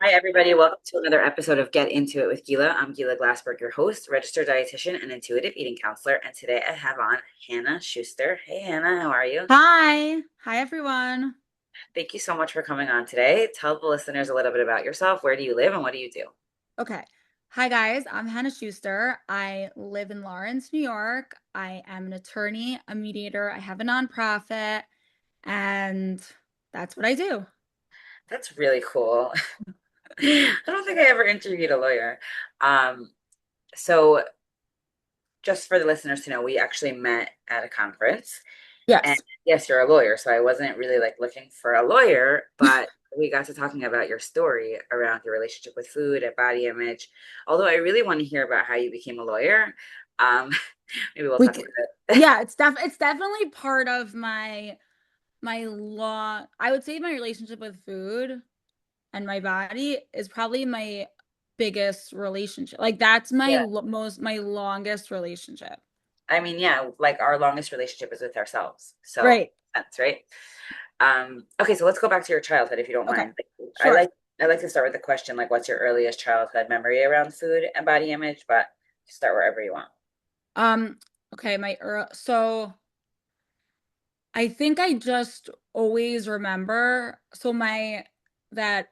Hi, everybody. Welcome to another episode of Get Into It with Gila. I'm Gila Glassberg, your host, registered dietitian, and intuitive eating counselor. And today I have on Hannah Schuster. Hey, Hannah, how are you? Hi. Hi, everyone. Thank you so much for coming on today. Tell the listeners a little bit about yourself. Where do you live and what do you do? Okay. Hi, guys. I'm Hannah Schuster. I live in Lawrence, New York. I am an attorney, a mediator. I have a nonprofit, and that's what I do. That's really cool. I don't think I ever interviewed a lawyer. Um, so just for the listeners to know, we actually met at a conference. And Yes. yes, you're a lawyer, so I wasn't really like looking for a lawyer, but we got to talking about your story around your relationship with food and body image. Although I really want to hear about how you became a lawyer. Um, maybe we'll We talk c- about it. yeah, it's definitely part of my law. I would say my relationship with food and my body is probably my biggest relationship. Like that's Yeah. my longest relationship. I mean, yeah, like our longest relationship is with ourselves. So Right. that's right. Okay, so let's go back to your childhood if you don't Okay. mind. I Sure. like I like to start with the question, like what's your earliest childhood memory around food and body image, but start wherever you want. Um, okay, so I think I just always remember that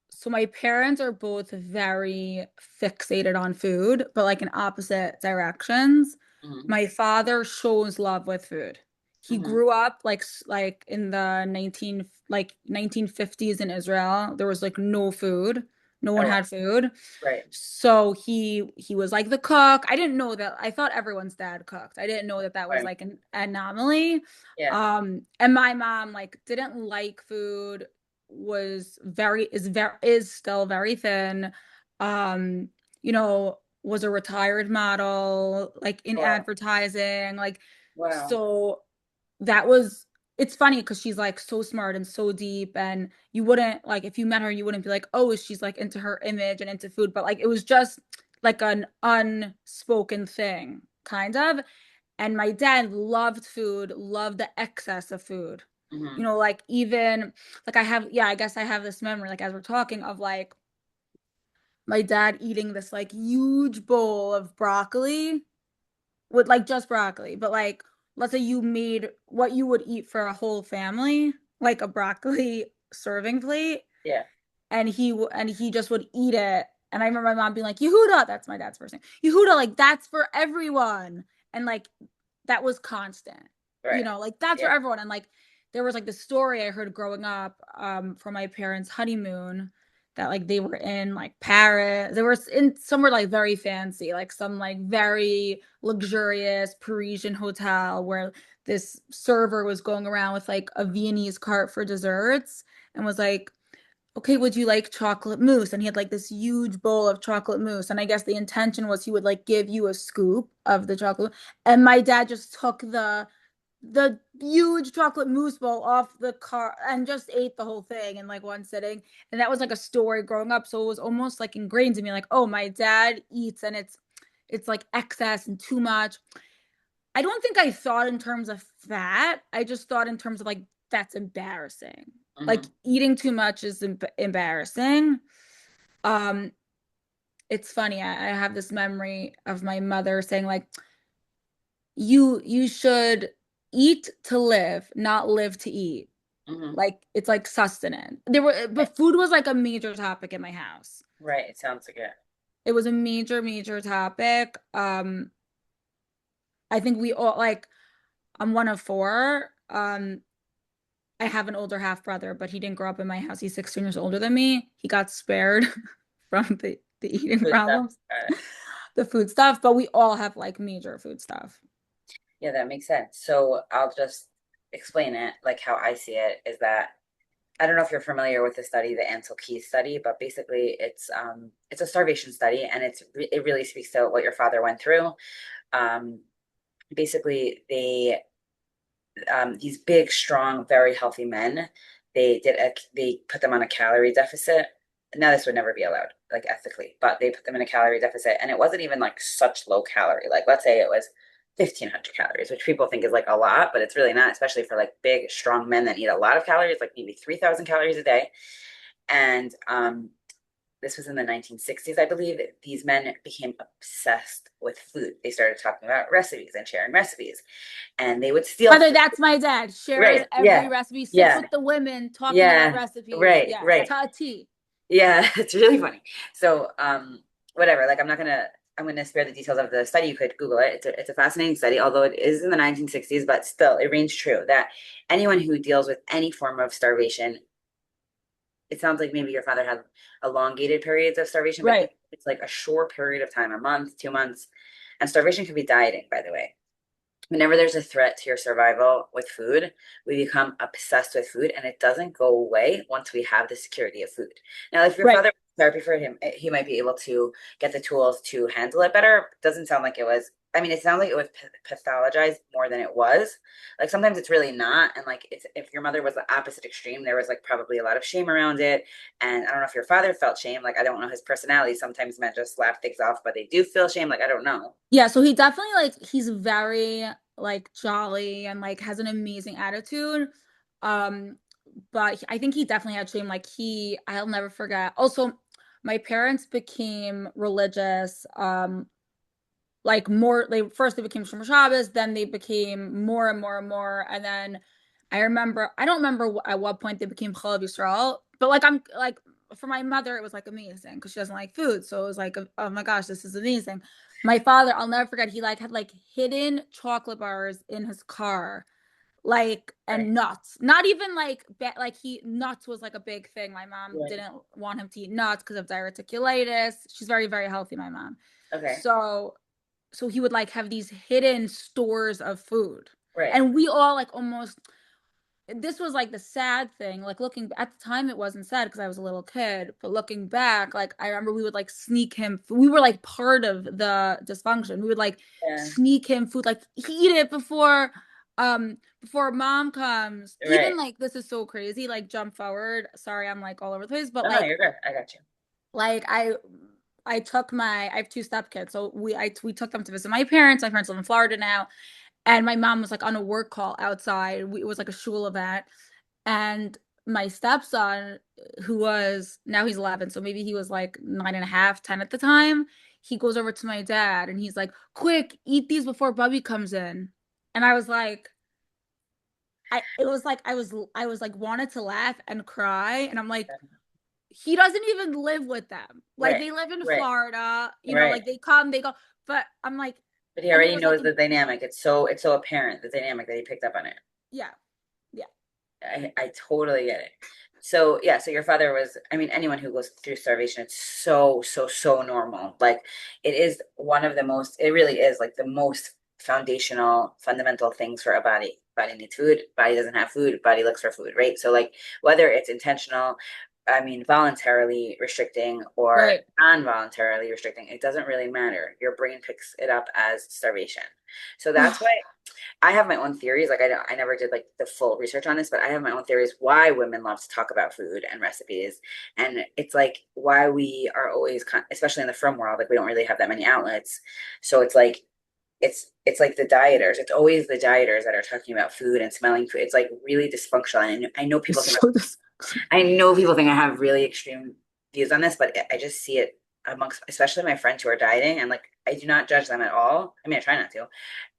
so my parents are both very fixated on food, but like in opposite directions. Hmm. My father shows love with food. He Hmm. grew up like in the 1950s in Israel. There was like no food. No one Oh, had food. right. So he was like the cook. I didn't know that. I thought everyone's dad cooked. I didn't know that that was Right. like an anomaly. Yeah. And my mom like didn't like food, is still very thin. Um, was a retired model, like in Wow. advertising, like Wow. so that was it's funny because she's like so smart and so deep, and you wouldn't like if you met her, you wouldn't be like, oh, she's like into her image and into food, but like it was just like an unspoken thing, kind of. And my dad loved food, loved the excess of food. Hmm. Like even like I guess I have this memory, like as we're talking of like my dad eating this like huge bowl of broccoli with like just broccoli, but like let's say you made what you would eat for a whole family, like a broccoli serving plate, Yeah. and he just would eat it. And I remember my mom being like, Yehuda, that's my dad's first name. Yehuda, like that's for everyone. And like that was constant. Right. Like that's for Yeah. everyone. And like there was like the story I heard growing up from my parents' honeymoon that like they were in like Paris. They were in somewhere like very fancy, like some like very luxurious Parisian hotel where this server was going around with like a Viennese cart for desserts and was like, okay, would you like chocolate mousse? And he had like this huge bowl of chocolate mousse. And I guess the intention was he would like give you a scoop of the chocolate. And my dad just took the huge chocolate mousse bowl off the car and just ate the whole thing in like one sitting. And that was like a story growing up. So it was almost like ingrained in me, like, oh, my dad eats and it's like excess and too much. I don't think I thought in terms of fat. I just thought in terms of like that's embarrassing. Like Hmm. eating too much is embarrassing. Um, it's funny. I have this memory of my mother saying like, you should eat to live, not live to eat. Hmm. Like it's like sustenance. But food was like a major topic in my house. Right. It sounds like it. It was a major topic. I think we all like I'm one of four. I have an older half brother, but he didn't grow up in my house. He's 16 years older than me. He got spared from the eating Food stuff. problems, the food stuff, but we all have like major food stuff. Yeah, that makes sense. So I'll just explain it like how I see it is that I don't know if you're familiar with the study, the Ansel Keys study, but basically it's a starvation study and it really speaks to what your father went through. Um, basically these big, strong, very healthy men, they put them on a calorie deficit. Now this would never be allowed, like ethically, but they put them in a calorie deficit, and it wasn't even like such low calorie. Like let's say it was 1,500 calories, which people think is like a lot, but it's really not, especially for like big, strong men that eat a lot of calories, like maybe 3,000 calories a day. And this was in the 1960s, I believe. These men became obsessed with food. They started talking about recipes and sharing recipes, and they would steal By the way, food. that's my dad. Shares Right. every Yeah. recipe, sits Yeah. with the women talking about Yeah. recipes. Right. Yes, Right. to a T. Yeah. It's really funny. So, whatever. Like, I'm gonna spare the details of the study. You could Google it. It's a fascinating study, although it is in the 1960s, but still, it rings true that anyone who deals with any form of starvation, it sounds like maybe your father had elongated periods of starvation, but Right. it's like a short period of time, a month, 2 months. And starvation can be dieting, by the way. Whenever there's a threat to your survival with food, we become obsessed with food, and it doesn't go away once we have the security of food. Now, if your Right. father was therapy for him, he might be able to get the tools to handle it better. Doesn't sound like it was. I mean, it sounds like it was pathologized more than it was. Like sometimes it's really not, and like it's if your mother was the opposite extreme, there was like probably a lot of shame around it. And I don't know if your father felt shame. Like I don't know his personality. Sometimes men just laugh things off, but they do feel shame. Like I don't know. Yeah, so he definitely like he's very like jolly and like has an amazing attitude. Um, but I think he definitely had shame. Like I'll never forget. Also, my parents became religious. Like more they became Shomer Shabbos, then they became more and more and more, and then I don't remember at what point they became Chalav Yisrael, but like I'm like for my mother it was like amazing because she doesn't like food, so it was like oh my gosh, this is amazing. My father, I'll never forget, he like had like hidden chocolate bars in his car, like, Right. and nuts, not even like like he nuts was like a big thing. My mom Right. didn't want him to eat nuts because of diverticulitis. She's very very healthy, my mom. Okay. So he would like have these hidden stores of food, Right. and we all like almost, this was like the sad thing, like looking at the time it wasn't sad because I was a little kid, but looking back, like I remember we would like sneak him, we were like part of the dysfunction, we would like Yeah. sneak him food, like eat it before mom comes, even Right. like this is so crazy, like jump forward, sorry I'm like all over the place, but No, no, you're good. I got you. like I took I have two stepkids, so we took them to visit my parents. My parents live in Florida now, and my mom was like on a work call outside. It was like a shul event, and my stepson, who was now he's 11, so maybe he was like 9.5, 10 at the time. He goes over to my dad and he's like, "Quick, eat these before Bubby comes in." And I was like, it was like I was like wanted to laugh and cry, and I'm like, he doesn't even live with them. Like Right. they live in Right. Florida, Right. like they come, they go. But I'm like, But he and there already was like, knows the dynamic. It's so apparent, the dynamic that he picked up on it. yeah, yeah, I totally get it. So yeah, so your father was, I mean, anyone who goes through starvation, it's so normal. Like it is one of the most, it really is like the most foundational, fundamental things for a body. Body needs food, body doesn't have food, body looks for food, right? So like whether it's intentional, I mean, voluntarily restricting or right. non-voluntarily restricting, it doesn't really matter. Your brain picks it up as starvation. So that's why I have my own theories. Like I never did like the full research on this, but I have my own theories why women love to talk about food and recipes. And it's like why we are always, especially in the frum world, like we don't really have that many outlets. So it's like it's like the dieters. It's always the dieters that are talking about food and smelling food. It's like really dysfunctional. And I know people think So this, I know people think I have really extreme views on this, but I just see it amongst, especially my friends who are dieting, and like I do not judge them at all. I mean, I try not to.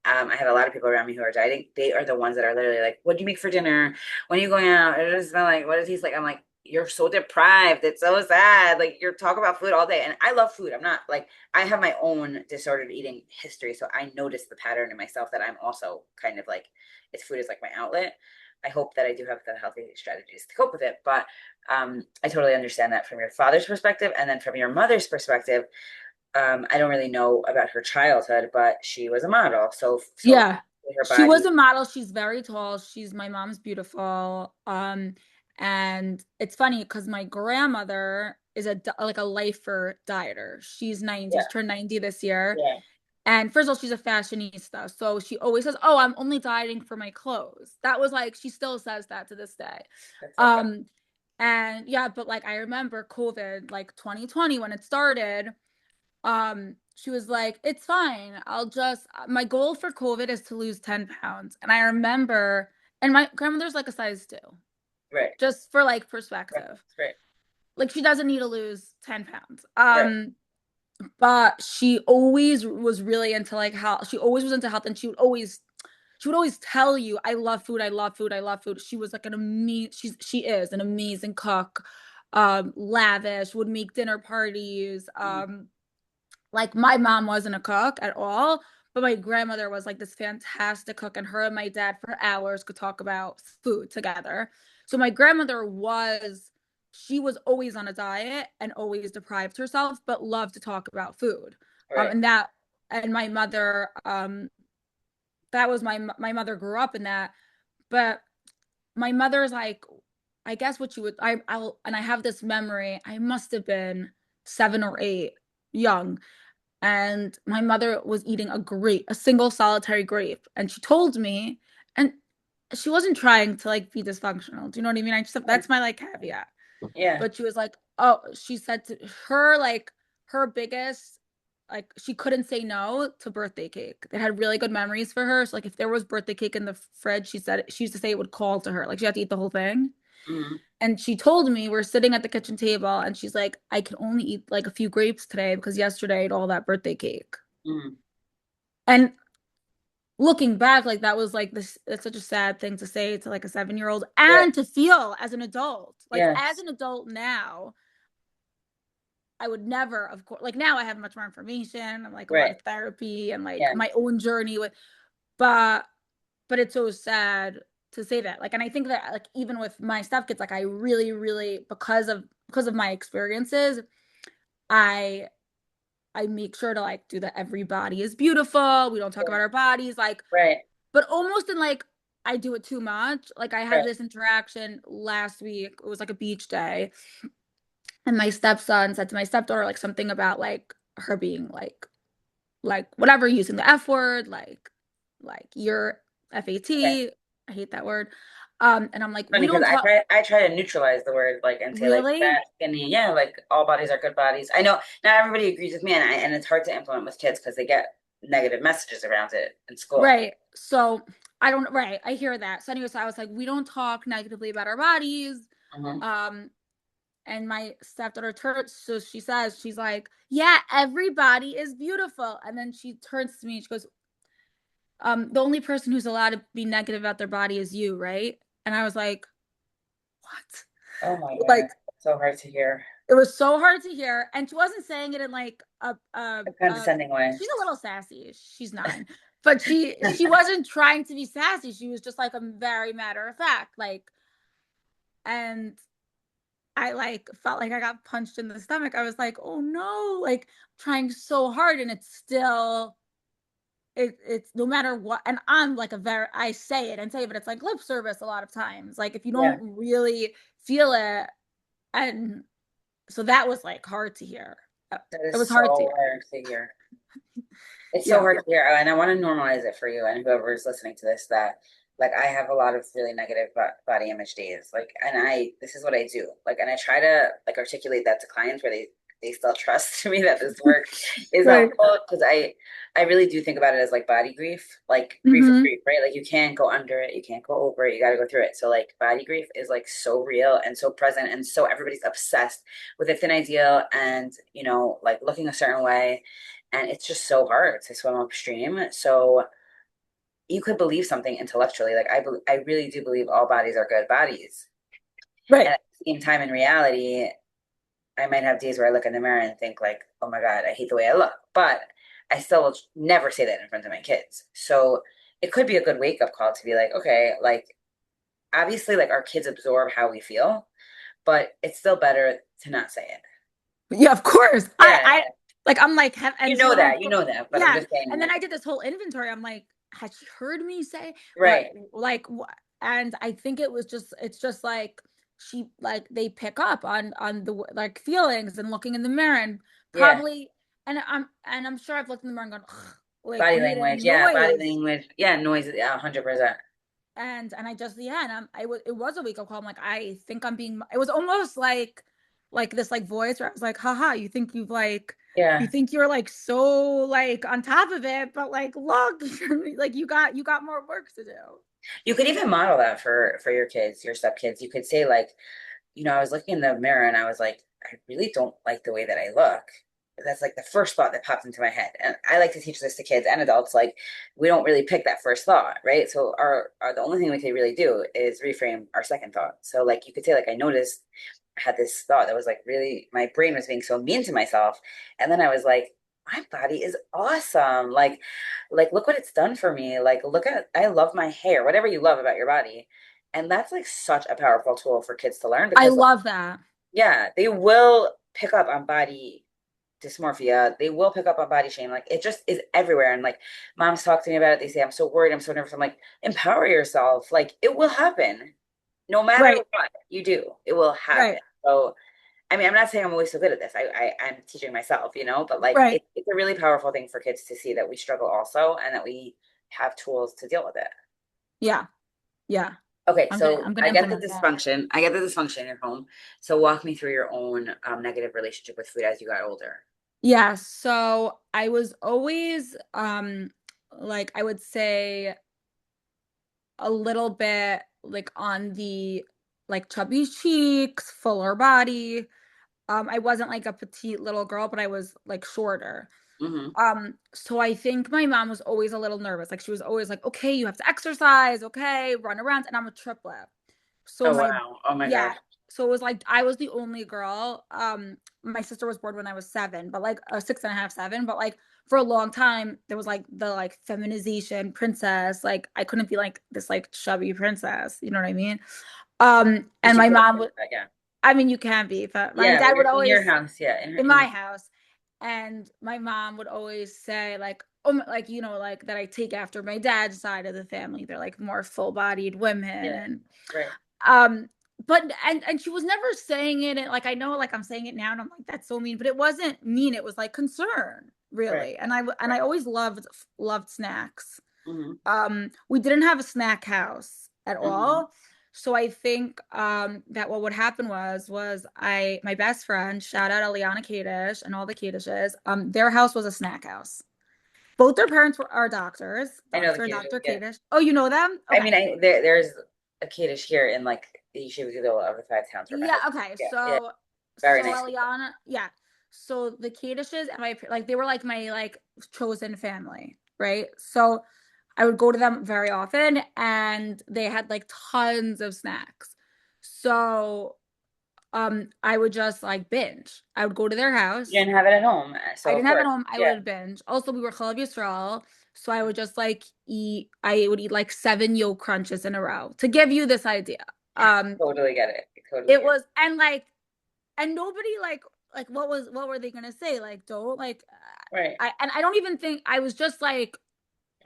I have a lot of people around me who are dieting. They are the ones that are literally like, "What do you make for dinner? When are you going out? It doesn't smell like. What does it taste like?" I'm like, "You're so deprived. It's so sad. Like you're talking about food all day." And I love food. I'm not like I have my own disordered eating history, so I notice the pattern in myself that I'm also kind of like, it's food is like my outlet. I hope that I do have the healthy strategies to cope with it, but I totally understand that from your father's perspective, and then from your mother's perspective. I don't really know about her childhood, but she was a model. So yeah. her She was body, a model. She's very tall. My mom's beautiful. And it's funny because my grandmother is like a lifer dieter. She's 90. yeah, She turned 90 this year. yeah, And first of all, she's a fashionista. So she always says, "Oh, I'm only dieting for my clothes." That was like, she still says that to this day. that's so fun. Um, and yeah, but like I remember COVID, like 2020 when it started, she was like, "It's fine. My goal for COVID is to lose 10 pounds." And I remember, and my grandmother's like a size 2, Right, just for like right, perspective. right, like she doesn't need to lose 10 pounds. Right. But she always was really into like how she always was into health, and she would always tell you, I love food, I love food, I love food. She was like an amazing she is an amazing cook, lavish, would make dinner parties. Mhm. Like my mom wasn't a cook at all, but my grandmother was like this fantastic cook, and her and my dad for hours could talk about food together. So my grandmother she was always on a diet and always deprived herself, but loved to talk about food. Right. And that and my mother, that was my mother grew up in that, but my mother's like, I guess what you would I'll and I have this memory. I must have been 7 or 8, young, and my mother was eating a single solitary grape, and she told me, and she wasn't trying to like be dysfunctional. Do you know what I mean? I just Mm. That's my like caveat. Yeah. But she was like, oh, she said to her, like, her biggest, like, she couldn't say no to birthday cake. It had really good memories for her. So like if there was birthday cake in the fridge, she used to say it would call to her. Like she had to eat the whole thing. Hmm. And she told me, we're sitting at the kitchen table, and she's like, I can only eat like a few grapes today because yesterday I ate all that birthday cake. Hmm. And looking back, like that was like this, it's such a sad thing to say to like a 7-year-old Right. and to feel as an adult. Like as Yes. an adult now, I would never, of course, like now I have much more information and like a lot Right. of therapy and like Yeah. my own journey with, but it's so sad to say that. Like, and I think that like even with my stepkids, like I really, really, because of my experiences, I I make sure to like do that. Everybody is beautiful. We don't talk Yeah. about our bodies, like, Right. but almost in like I do it too much. Like I had Right. this interaction last week. It was like a beach day, and my stepson said to my stepdaughter like something about like her being like whatever, using the F word, like you're Okay. FAT. I hate that word. And I'm like, we Funny because don't talk I try to neutralize the word like and say like really. fat, skinny, yeah, like all bodies are good bodies. I know not everybody agrees with me, and it's hard to implement with kids because they get negative messages around it in school. Right. So I don't, right. I hear that. So anyway, so I was like, we don't talk negatively about our bodies. Hmm. Um, and my stepdaughter turns, so she says, she's like, yeah, everybody is beautiful. And then she turns to me and she goes, the only person who's allowed to be negative about their body is you, right? And I was like, Oh my what? Like, God, so hard to hear. it was so hard to hear. And she wasn't saying it in like A condescending way. she's a little sassy. She's 9. But she wasn't trying to be sassy. She was just like a very matter of fact. Like, and I like felt like I got punched in the stomach. I was like, oh no, like trying so hard, and it's still it's no matter what. And I'm like I say it and say it, but it's like lip service a lot of times. Like if you Yeah, don't really feel it, and so that was like hard to hear. that It is was hard to so hear. hard to hear. It's so Yeah. hard to hear, and I want to normalize it for you and whoever is listening to this that like I have a lot of really negative body image days. Like, and this is what I do. Like, and I try to like articulate that to clients where they still trust me that this work is Right. helpful because I really do think about it as like body grief. Like grief is Mm-hmm. grief, right? Like you can't go under it, you can't go over it, you got to go through it. So like body grief is like so real and so present, and so everybody's obsessed with a thin ideal and like looking a certain way, and it's just so hard to swim upstream. So you could believe something intellectually, like I really do believe all bodies are good bodies, and Right. at the same time, in reality, I might have days where I look in the mirror and think like, oh my God, I hate the way I look, but I still will never say that in front of my kids. So it could be a good wake up call to be like, okay, like obviously, like our kids absorb how we feel, but it's still better to not say it. Yeah, of course. Yeah, I like I'm like you and know so that, you know that, but I'm yeah. just saying And then like, I did this whole inventory. I'm like, had she heard me say what right? like and I think it's just like she like they pick up on the like feelings and looking in the mirror and Yeah. probably and I'm sure I've looked in the mirror and gone, "Ugh," like Body made a language, yeah, body noise. language, yeah, noise, yeah, 100%. And I just yeah, and it was a wake up call. I'm like, I think I'm being. It was almost like this like voice where I was like, haha, you Yeah, think you're like so like on top of it, but like look, like you got more work to do. you could even model that for your kids, your stepkids. You could say like, I was looking in the mirror and I was like, I really don't like the way that I look. That's like the first thought that popped into my head. And I like to teach this to kids and adults. Like, we don't really pick that first thought, right? So our the only thing we can really do is reframe our second thought. So like you could say, like, I noticed I had this thought that was like really, my brain was being so mean to myself. And then I was like, my body is awesome. Like look what it's done for me. Like, look at, I love my hair, whatever you love about your body. And that's like such a powerful tool for kids to learn I because, love that. yeah, they will pick up on body dysmorphia. They will pick up on body shame. Like, it just is everywhere. And like, moms talk to me about it. They say, I'm so worried. I'm so nervous. I'm like, empower yourself. Like, it will happen. No matter Right, what you do, it will happen. right, So, I mean, I'm not saying I'm always so good at this. I'm teaching myself, but like, right. it's a really powerful thing for kids to see that we struggle also and that we have tools to deal with it. Yeah, yeah. Okay, I'm gonna so I'm gonna implement that. I get the dysfunction in your home. So walk me through your own negative relationship with food as you got older. Yeah, so I was always like I would say a little bit like on the like chubby cheeks, fuller body. I wasn't like a petite little girl, but I was like shorter. Hmm. So I think my mom was always a little nervous. Like she was always like, okay, you have to exercise, okay, run around. And I'm a triplet. So Oh my, wow. Oh my yeah. gosh. So it was like I was the only girl. My sister was born when I was 7, but like 6.5, 7. But like for a long time, there was like the like feminization princess. Like I couldn't be like this like chubby princess. You know what I mean? But And you my could mom fix would, that, yeah. I mean, you can be, but my Yeah, but dad you're would in your always house, yeah, in in my your house. And my mom would always say, like, oh, like, like that I take after my dad's side of the family. They're like more full-bodied women. yeah, And right. um, but and she was never saying it, and like I know like I'm saying it now and I'm like, that's so mean, but it wasn't mean, it was like concern, Right. really. And I Right. always loved snacks. Hmm. We didn't have a snack house at Hmm. all. So I think that what would happen was I my best friend, shout out Eliana Kadish and all the Kadishes, their house was a snack house. Both their parents are doctors, I know the Dr. Kiddush, Dr. yeah. Kadish. Oh, you know them? I Okay. mean, there's a Kiddush here in like the Yeshiva Gila of the five towns where my Yeah, husband. okay. Yeah, yeah, very nice people. Eliana, yeah. So the Kadishes and my like they were like my like chosen family, right? So I would go to them very often and they had like tons of snacks. So I would just like binge. I would go to their You house. didn't have it at home, I so of didn't have it course, home. I yeah, would binge. Also, we were Chalav Yisrael, so I would just like eat. I would eat like 7 yolk crunches in a row to give you this idea. Um, totally get it. I totally it get it. was and nobody like what were they gonna say? Like don't like Right, I don't even think I was just like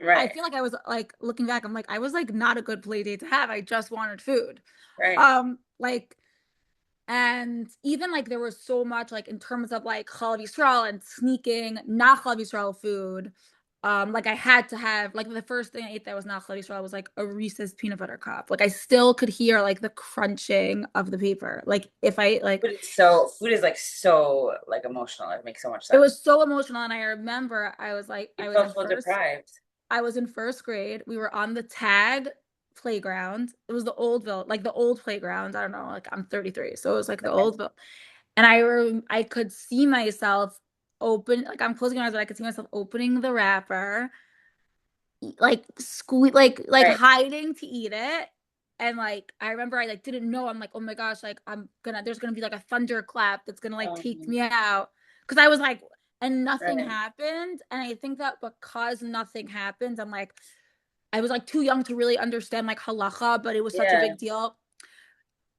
I right, feel like I was like looking back, I'm like I was like not a good play date to have. I just wanted food. right. Like and even like there was so much like in terms of like Chalav Yisrael and sneaking not Chalav Yisrael food. Like I had to have like the first thing I ate that was not Chalav Yisrael was like a Reese's peanut butter cup. Like I still could hear like the crunching of the paper. Like if I like Food is like so like emotional. It makes so much it sense. was so emotional. And I remember I was like You felt so deprived. I was in first grade. We were on the tag playground. It was the Oldville, like the old playground. I don't know, like I'm 33, so it was like the Okay. Oldville. And I could see myself open, like I'm closing my eyes, but I could see myself opening the wrapper, like squeeze, like Right. hiding to eat it. And like I remember I like didn't know. I'm like, oh my gosh, like there's gonna be like a thunderclap that's gonna like take Um, me out. Cause I was like, and nothing right. happened. And I think that because nothing happened, I'm like, I was like too young to really understand like halacha, but it was such a Yeah. big deal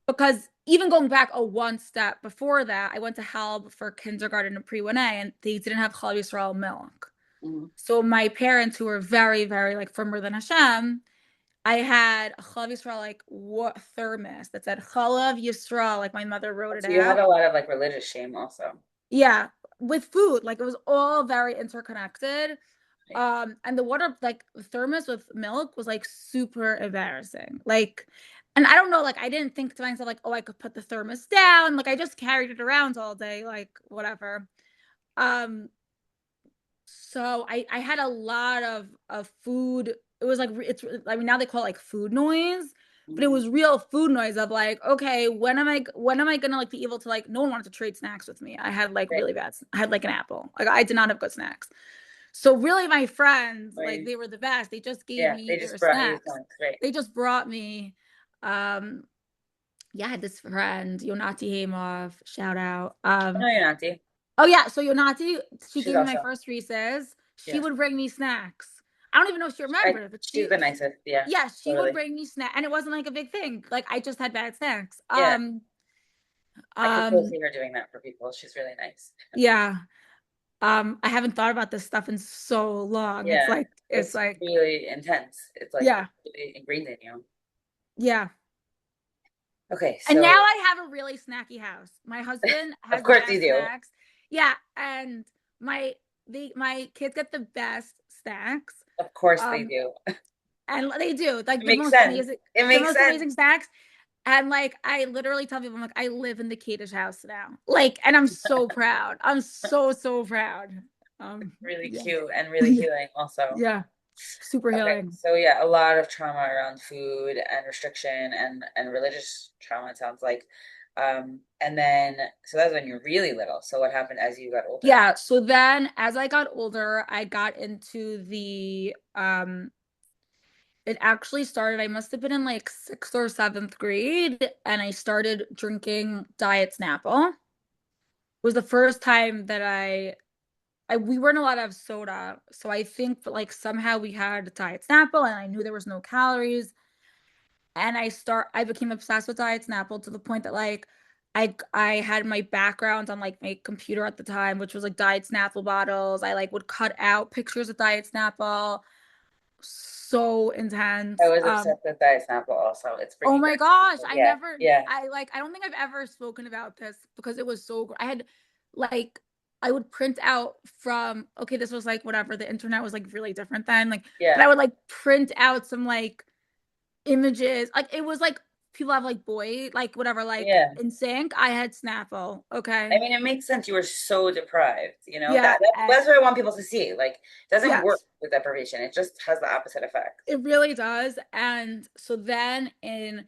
because even going back a one step before that, I went to Halb for kindergarten and pre 1A, and they didn't have Chalav Yisrael milk. Mhm. So my parents, who were very, very like firmer than Hashem, I had a Chalav Yisrael like what thermos that said Chalav Yisrael, like my mother wrote it So you had out. a lot of like religious shame also. Yeah, with food, like it was all very interconnected. Right. And the water, like the thermos with milk was like super embarrassing. Like, and I don't know, like I didn't think to myself, like, oh, I could put the thermos down. Like I just carried it around all day, like whatever. Um, so I had a lot of food. It was like it's I mean now they call it like food noise, but it Mhm. was real food noise of like, okay, when am I gonna like be able to like, no one wanted to trade snacks with me. I had like Right. really bad, I had like an apple. Like I did not have good snacks. So really my friends, like Right. they were the best. They just gave Yeah, me they their just brought you snacks. some. Right. They just brought me, um, yeah, I had this friend, Yonati Hamov, shout out. Oh, no, you're not, Dee. Oh yeah, so Yonati, she She's gave me my awesome. first Reese's. She Yeah. would bring me snacks. I don't even know if she remembered it, but She's the nicest. Yeah, yeah, she would totally. bring me snack, and it wasn't like a big thing. Like I just had bad snacks. Yeah. I could totally Um, see her doing that for people. She's really nice. yeah. I haven't thought about this stuff in so long. Yeah. It's It's like, really intense. It's like yeah, really ingrained in you. yeah. Okay, And now so I have a really snacky house. My husband of has the course you best do. snacks. Yeah, and my my kids get the best snacks. Of course they Um, do. and they do like It makes sense. It the makes most sense. amazing snacks. And like I literally tell people, I'm like, I live in the Kadish house now. Like, and I'm so proud. I'm so proud. Really Yeah. cute and really healing also. Yeah. Super Okay, healing. so yeah, a lot of trauma around food and restriction and religious trauma, it sounds like. And then so that was when you were really little. So what happened as you got older? Yeah. So then as I got older, I got into the it actually started, I must have been in like sixth or seventh grade, and I started drinking Diet Snapple. It was the first time that I we weren't allowed to have soda. So I think that like somehow we had Diet Snapple and I knew there was no calories. And I became obsessed with Diet Snapple to the point that like I had my background on like my computer at the time, which was like Diet Snapple bottles. I like would cut out pictures of Diet Snapple. So I intense. was obsessed with Diet Snapple also. It's Oh bringing my back gosh, memories. Yeah, yeah, I don't think I've ever spoken about this because it was so I had like I would print out from, okay, this was like whatever, the internet was like really different then, like, but yeah, I would like print out some like images. Like it was like people have like boy, like whatever, like yeah. in sync. I had Snapple, I okay? mean, it makes sense. You were so deprived, Yeah, that's what I want people to see. Like, it doesn't work yes, with deprivation. It just has the opposite effect. it really does. And so then in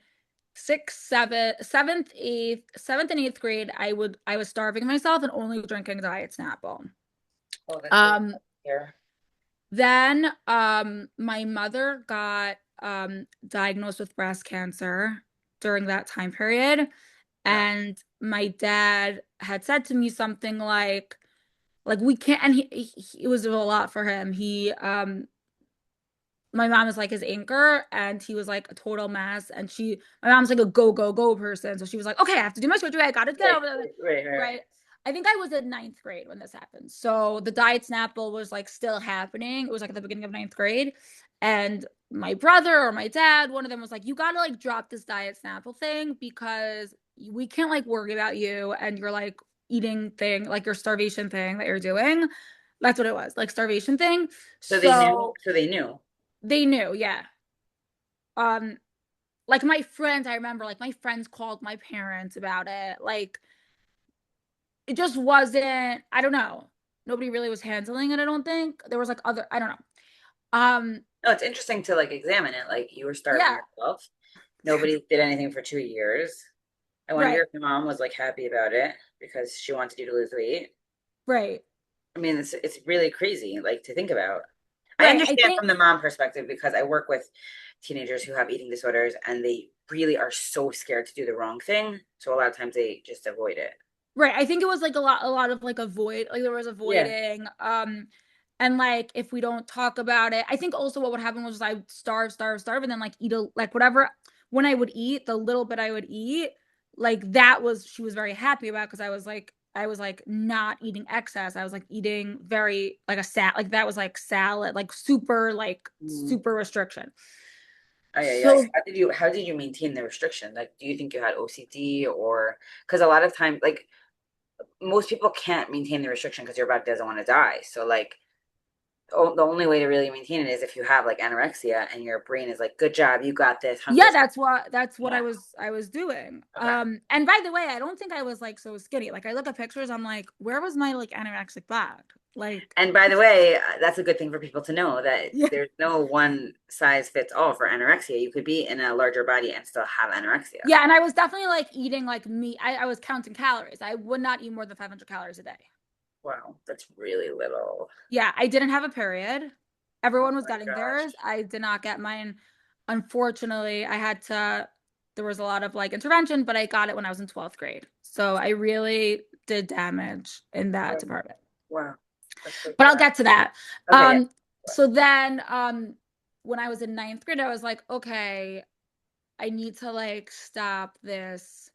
sixth, seventh and eighth grade, I was starving myself and only drinking Diet Snapple. Oh, that's really Um, tough here. then my mother got diagnosed with breast cancer during that time period. Yeah. And my dad had said to me something like we can't, and it was a lot for him. My mom is like his anchor, and he was like a total mess. And my mom's like a go person, so she was like, okay, I have to do my surgery, I gotta get Right, over there. right. Right. I think I was in ninth grade when this happened, so the Diet Snapple was like still happening. It was like at the beginning of ninth grade, and my brother or my dad, one of them was like, you gotta like drop this Diet Snapple thing because we can't like worry about you and your like eating thing, like your starvation thing that you're doing. That's what it was, like starvation thing. So they knew. So So they knew. they knew, yeah. Um, like my friends, I remember like my friends called my parents about it. Like it just wasn't, I don't know. Nobody really was handling it, I don't think. There was like other, I don't know. Um, No, it's interesting to like examine it. Like you were starving yeah, yourself. Nobody did anything for 2 years. I wonder right, if your mom was like happy about it because she wanted you to lose weight. right, I mean, it's really crazy, like to think about. I right. I understand think from the mom perspective because I work with teenagers who have eating disorders and they really are so scared to do the wrong thing. So a lot of times they just avoid it. right. I think it was like a lot of like avoid, like there was Yeah. avoiding. And like if we don't talk about it, I think also what would happen was I would starve, and then like eat like whatever when I would eat, the little bit I would eat, like that was she was very happy about because I was like not eating excess. I was like eating very like a like that was like salad, like Mm. super restriction. Oh, yeah, yeah. So How did you maintain the restriction? Like, do you think you had OCD or because a lot of times, like most people can't maintain the restriction because your body doesn't want to die. So like the only way to really maintain it is if you have like anorexia and your brain is like, good job, you got this, yeah, hunger. that's what Yeah. I was doing. Okay. And by the way, I don't think I was like so skinny. Like I look at pictures, I'm like, where was my like anorexic body? Like, And by the way, that's a good thing for people to know that yeah. there's no one size fits all for anorexia. You could be in a larger body and still have anorexia. Yeah, and I was definitely like eating like meat. I was counting calories. I would not eat more than 500 calories a day. Wow, that's really little. Yeah, I didn't have a period. Oh Everyone was my getting theirs. gosh. I did not get mine. Unfortunately, there was a lot of like intervention, but I got it when I was in 12th grade. So I really did damage in that Wow, department. wow. That's so But I'll sad. get to that. Okay, yeah. So then when I was in ninth grade, I was like, okay, I need to like stop this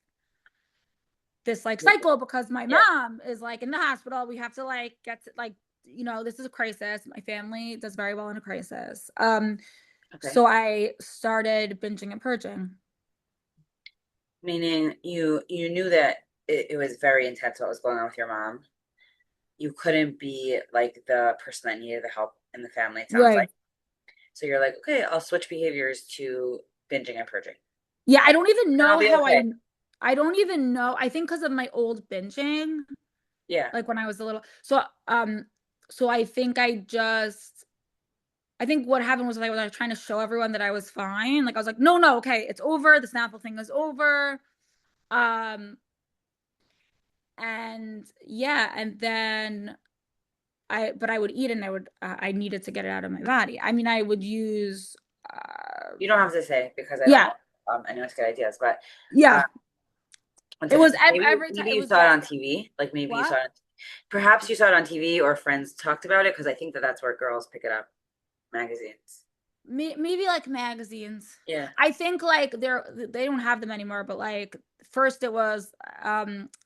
like cycle because my Yeah. mom is like in the hospital. We have to like get to, like, this is a crisis. My family does very well in a crisis. Okay. So I started binging and purging. Meaning you knew that it was very intense what was going on with your mom. You couldn't be like the person that needed the help in the family, it sounds like. Right. So you're like, okay, I'll switch behaviors to binging and purging. Yeah, I don't even And I'll know be how okay. I don't even know. I think because of my old binging, Yeah. like when I was a little. So I think I think what happened was like I was trying to show everyone that I was fine. Like I was like, no, no, okay, it's over. The Snapple thing is over. Um, and yeah, and then but I would eat and I needed to get it out of my body. I mean, I would use, You don't have to say because I don't yeah, want I know it's good ideas, but uh yeah. one It was second. Maybe every time. maybe It you was saw it like on TV. Like maybe you saw what? it. Perhaps you saw it on TV or friends talked about it because I think that that's where girls pick it up, magazines. Maybe like magazines. Yeah. I think like they don't have them anymore, but like first it was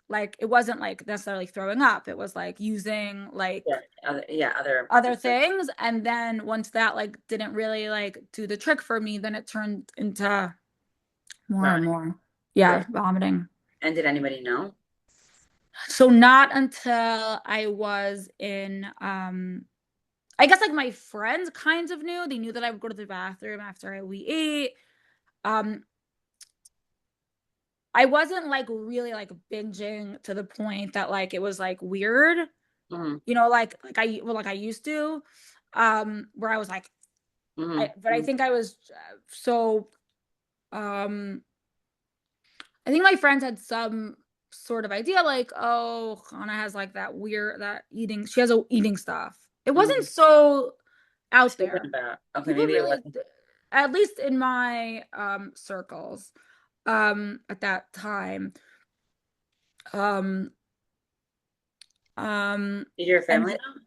like it wasn't like necessarily throwing up. It was like using Yeah. like Other other things, and then once that like didn't really like do the trick for me, then it turned into more and vomiting. more. Yeah, Right. vomiting. And did anybody know? So not until I was in I guess like my friends kind of knew. They knew that I would go to the bathroom after we ate. Um I wasn't like really like binging to the point that like it was like weird, Hmm. like I used to, where I was like, Hmm. but I think I was so, um, I think my friends had some sort of idea like, oh, Hannah has like that eating, she has a eating stuff. It wasn't Hmm. so out Spoken there. about. Okay, People maybe it really, wasn't. at least in my circles, at that time. Um, Did your family and know?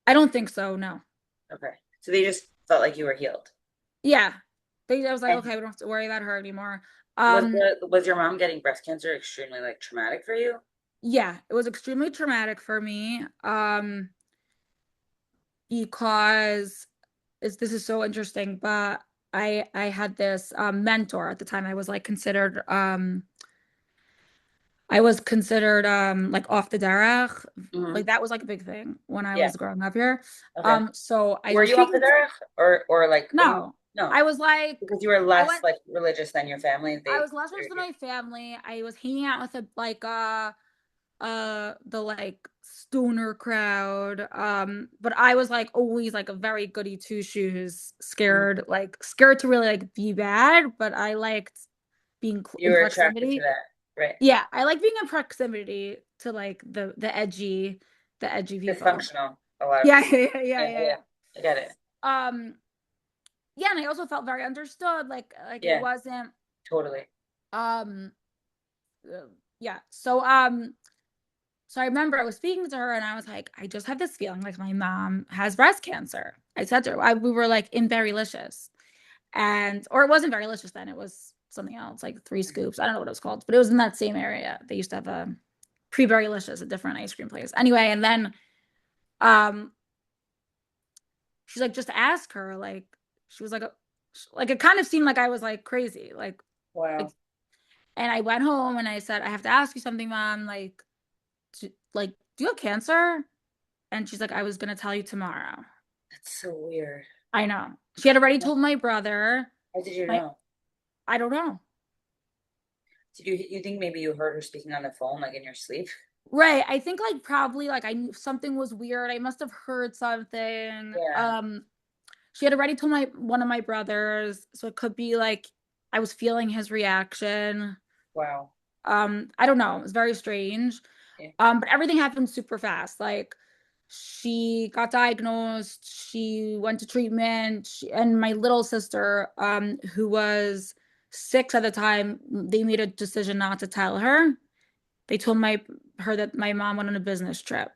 I don't think so, no. Okay. So they just felt like you were healed. Yeah. I was like, And okay, we don't have to worry about her anymore. was your mom getting breast cancer extremely like traumatic for you? Yeah, it was extremely traumatic for me. Because this is so interesting, but I had this mentor at the time. I was considered like off the derech. Hmm. Like that was like a big thing when I Yeah. was growing up here. Okay. So I Were was you off the speaking to, derech or like no, no I was like because you were I less went like religious than your family. I They was less rich considered than you. my family. I was hanging out with the like stoner crowd. But I was like always like a very goody two shoes, Mhm. scared to really like be bad, but I liked being You in were attracted to proximity. that, right? Yeah, I like being in proximity to like the edgy people. Dysfunctional. A lot of Yeah, people. yeah, yeah, Yeah, yeah, yeah. yeah. I get it. Um, yeah, and I also felt very understood. Like it Yeah, wasn't totally. um yeah. So I remember I was speaking to her and I was like, I just have this feeling like my mom has breast cancer. I said to her, we were like in Berrylicious, or it wasn't Berrylicious then, it was something else, like Three Scoops. I don't know what it was called, but it was in that same area. They used to have a pre-Berrylicious, a different ice cream place. Anyway, and then um she's like, just ask her. Like she was like it kind of seemed like I was like crazy. Like Wow. and I went home and I said, I have to ask you something, mom. Like, do you have cancer? And she's like, I was gonna tell you tomorrow. That's so weird. I know. She had already told my brother. How did you My know? I don't know. Did you think maybe you heard her speaking on the phone like in your sleep? Right. I think like probably like I knew something was weird. I must have heard something. Yeah. She had already told my one of my brothers, so it could be like I was feeling his reaction. Wow. I don't know. It was very strange. Yeah. But everything happened super fast. Like she got diagnosed, she went to treatment, and my little sister, who was 6 at the time, they made a decision not to tell her. They told my her that my mom went on a business trip.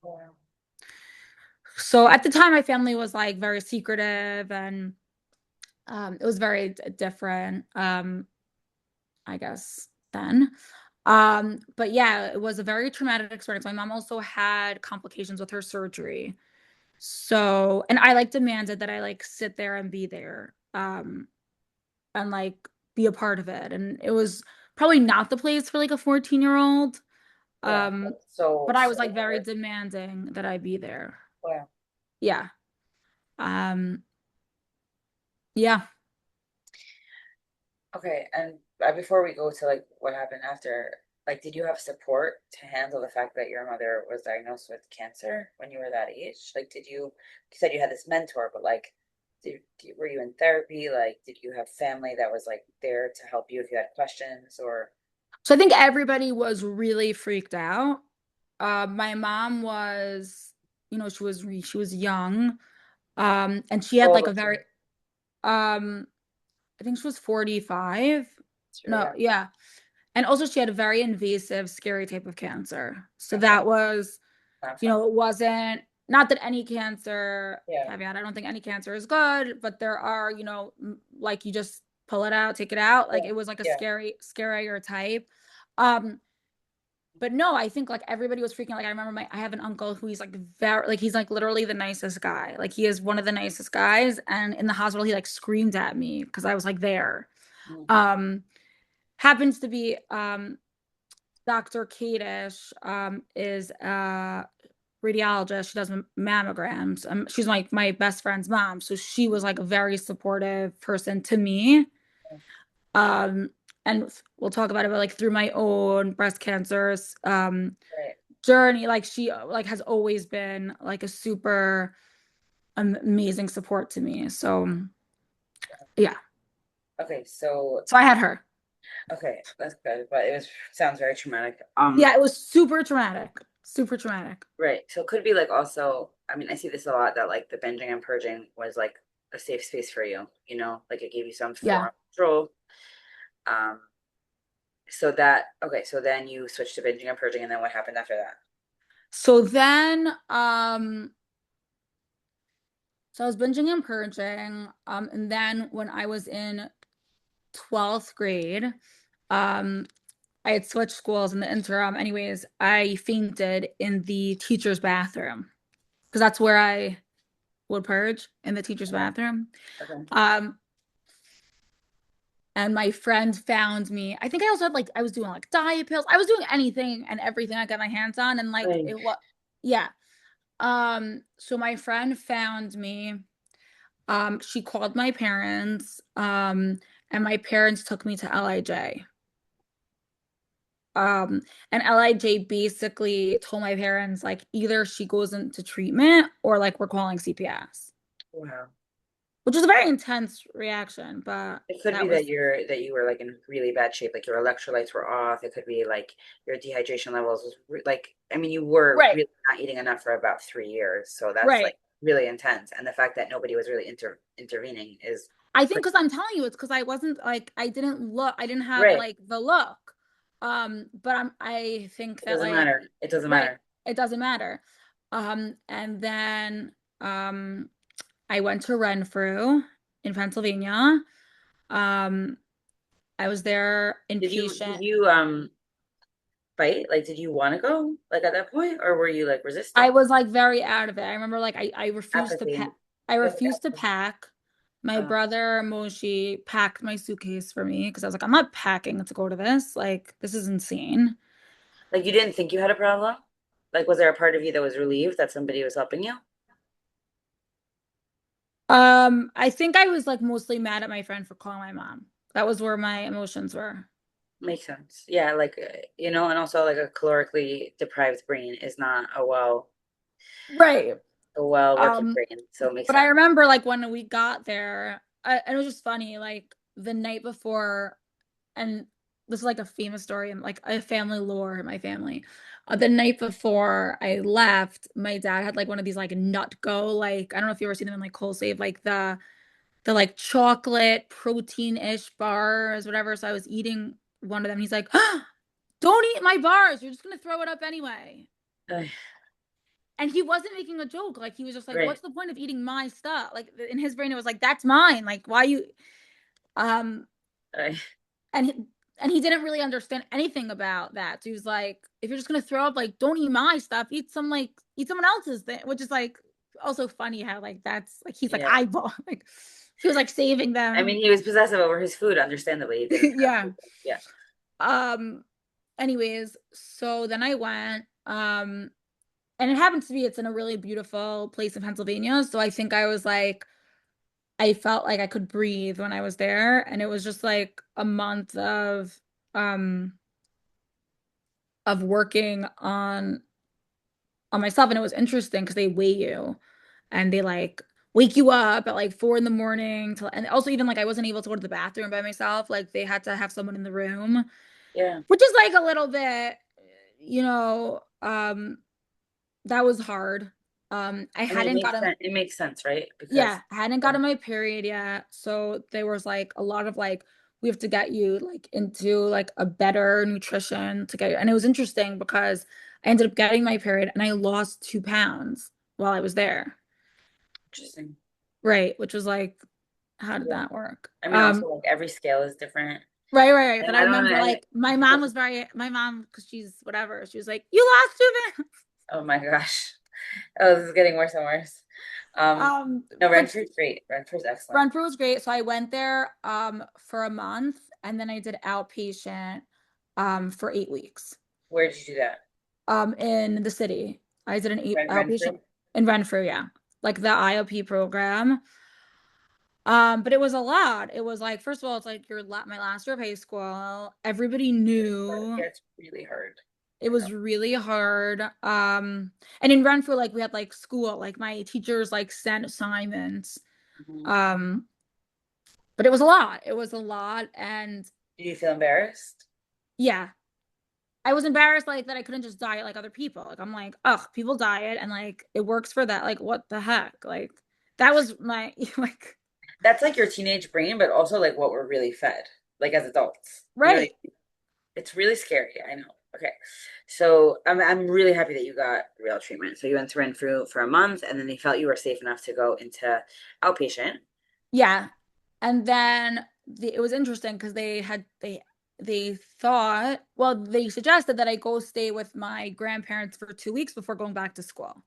Wow. So at the time, my family was like very secretive, and it was very different, I guess then. But yeah, it was a very traumatic experience. My mom also had complications with her surgery. So, and I like demanded that I like sit there and be there, and like be a part of it. And it was probably not the place for like a 14-year-old. Yeah. Um, So but I so was like very hard. demanding that I be there. Wow. Yeah. Um, yeah. Okay, and before we go to like what happened after, like, did you have support to handle the fact that your mother was diagnosed with cancer when you were that age? Like, you said you had this mentor, but like, were you in therapy? Like, did you have family that was like there to help you if you had questions or? So I think everybody was really freaked out. My mom was, she was young. And she How had old like a was she? very, um, I think she was 45. It's really No, young. yeah. And also she had a very invasive, scary type of cancer. So Okay, that was, not fun. it wasn't, not that any cancer, Yeah, caveat, I don't think any cancer is good, but there are, like you just pull it out, take it out. Like yeah, it was like a yeah. scarier type. Um, but no, I think like everybody was freaking out. Like I remember I have an uncle who he's like very like he's like literally the nicest guy. Like he is one of the nicest guys. And in the hospital, he like screamed at me because I was like there. Mm, Um, happens to be Dr. Kadish is a radiologist. She does mammograms. She's like my best friend's mom. So she was like a very supportive person to me. yeah, Um, and we'll talk about it, but like through my own breast cancers right. journey, like she like has always been like a super amazing support to me. So yeah. Okay, so So I had her. okay, that's good, but it was sounds very traumatic. Yeah, it was super traumatic. Super traumatic. Right. So it could be like also, I mean, I see this a lot that like the binging and purging was like a safe space for you, like it gave you some form Yeah. of control. Um, so that, okay, so then you switched to binging and purging, and then what happened after that? So then so I was binging and purging. And then when I was in 12th grade, um, I had switched schools in the interim. Anyways, I fainted in the teacher's bathroom because that's where I would purge, in the teacher's Okay. bathroom. Okay. Um, and my friend found me. I think I also had like I was doing like diet pills. I was doing anything and everything I got my hands on, and like Right. it was yeah. So my friend found me. She called my parents, and my parents took me to LIJ. Um, and LIJ basically told my parents like either she goes into treatment or like we're calling CPS, Wow. which was a very intense reaction, but It could be that was that you were like in really bad shape, like your electrolytes were off. It could be like your dehydration levels was like, I mean, you were right, really not eating enough for about 3 years, so that's right. like really intense. And the fact that nobody was really intervening is I think pretty because I'm telling you, it's because I wasn't like I didn't look, I didn't have right. like the look. But I think It that doesn't like matter. It doesn't right, matter. it doesn't matter. And then I went to Renfrew in Pennsylvania. Um, I was there Did inpatient. you fight? Like did you want to go like at that point or were you like I resisting? was like very out of it. I remember like I refused to pack. Apathy. I You have refused to apathy. pack. My Uh, brother Moshi packed my suitcase for me because I was like, I'm not packing to go to this. Like, this is insane. like you didn't think you had a problem? Like was there a part of you that was relieved that somebody was helping you? I think I was like mostly mad at my friend for calling my mom. That was where my emotions were. Makes sense. Yeah, like and also like a calorically deprived brain is not Right. a well working Um, brain, so it makes but I sense. remember like when we got there, and it was just funny, like the night before, and this is like a famous story and like a family lore in my family. The night before I left, my dad had like one of these like nut go, like I don't know if you ever seen them in like Cold Save, like the like chocolate protein-ish bars, whatever. So I was eating one of them. He's like, don't eat my bars. You're just gonna throw it up anyway. Ugh, And he wasn't making a joke. Like he was just like, right. what's the point of eating my stuff? Like in his brain, it was like, that's mine. Like, why you um Ugh, and he, and he didn't really understand anything about that. So he was like, if you're just gonna throw up, like, don't eat my stuff, eat someone else's thing, which is like also funny how like that's like he's like yeah. I bought like he was like saving I mean, them. he was possessive over his food, understandably. He didn't have Yeah. food. Yeah. Um anyways, so then I went, and it happens to be it's in a really beautiful place in Pennsylvania. So I think I was like I felt like I could breathe when I was there. And it was just like a month um of working on myself. And it was interesting because they weigh you and they like wake you up at like 4 in the morning to, and also even like I wasn't able to go to the bathroom by myself. Like they had to have someone in the room, Yeah. which is like a little bit, you know, that was hard. I I mean, hadn't gotten it makes sense, right? Because Yeah, I hadn't yeah, gotten my period yet. So there was like a lot of like, we have to get you like into like a better nutrition to get you. And it was interesting because I ended up getting my period and I lost 2 pounds while I was there. interesting. Right. Which was like, how did Yeah. that work? I mean, also like every scale is different. Right. Then And I I don't know remember any like people. my mom, because she's whatever, she was like, you lost 2 pounds. Oh my gosh. Oh, this is getting worse and worse. Um, no, But Renfrew's great. Renfrew's excellent. Renfrew was great. So I went there for a month and then I did outpatient for 8 weeks Where did you do that? in the city. I did an outpatient Renfrew? in Renfrew, yeah. Like the IOP program. But it was a lot. It was like, first of all, it's like my last year of high school. Everybody knew Yeah, it's really hard. it I know. was really hard. And in Renfrew, like we had like school, like my teachers like sent assignments. Mhm. Um, but it was a lot. It was a lot. And Did you feel embarrassed? yeah, I was embarrassed like that I couldn't just diet like other people. Like I'm like, ugh, people diet and like it works for that. Like what the heck? Like that was my like That's like your teenage brain, but also like what we're really fed, like as adults. You know what I right. mean? It's really scary. I know. Okay. So I'm really happy that you got real treatment. So you went to Renfrew for a month and then they felt you were safe enough to go into outpatient. Yeah. And then it was interesting because they thought, well, they suggested that I go stay with my grandparents for 2 weeks before going back to school.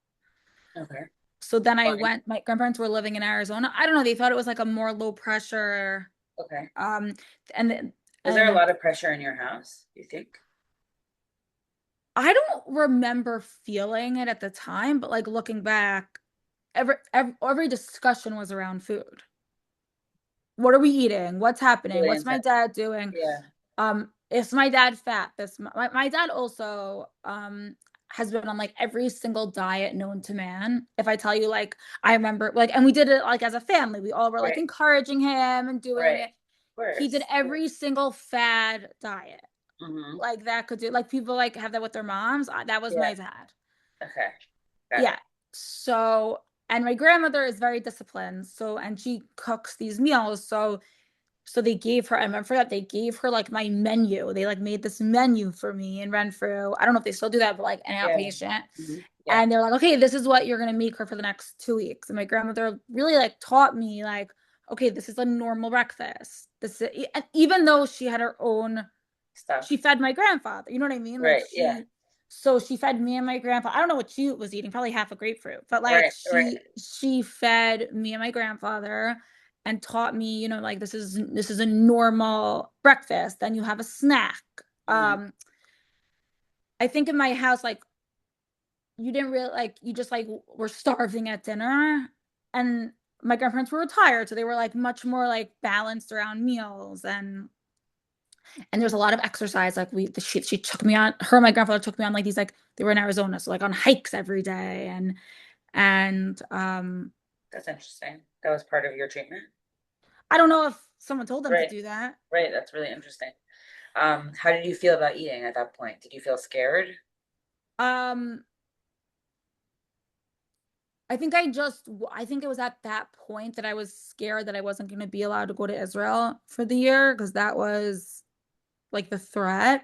Okay. So then I Fine. went, my grandparents were living in Arizona. I don't know, they thought it was like a more low pressure Okay. um and Was there a and lot of pressure in your house, do you think? I don't remember feeling it at the time, but like looking back, every discussion was around food. What are we eating? What's happening? Really What's my intense. dad doing? Yeah. Is my dad fat? My dad also has been on like every single diet known to man. If I tell you, like I remember like, and we did it like as a family. We all were like Right. encouraging him and doing Right. it. Of He did course. every single fad diet Mm-hmm. like that could do. Like people like have that with their moms. That was Yeah. my dad. Okay. Got Yeah. it. So, and my grandmother is very disciplined. So, and she cooks these meals. So they gave her, I remember that they gave her like my menu. They like made this menu for me in Renfrew. I don't know if they still do that, but like an Yeah. outpatient. Yeah. And they're like, okay, this is what you're gonna make her for the next 2 weeks. And my grandmother really like taught me like, okay, this is a normal breakfast. This is, and even though she had her own, she Stuff. fed my grandfather. You know what I mean? Like Right. Yeah. so she fed me and my grandpa. I don't know what she was eating, probably half a grapefruit, but like Right. Right. she fed me and my grandfather and taught me, like this is a normal breakfast. Then you have a snack. Mm-hmm. Um, I think in my house, like you didn't really like you just like were starving at dinner, and my grandparents were retired, so they were like much more like balanced around meals. And And there's a lot of exercise. Like she took me on, her and my grandfather took me on like these, like they were in Arizona, so like on hikes every day. And That's interesting. That was part of your treatment. I don't know if someone told them to Right. do that. Right. That's really interesting. How did you feel about eating at that point? Did you feel scared? Um, I think it was at that point that I was scared that I wasn't going to be allowed to go to Israel for the year because that was like the threat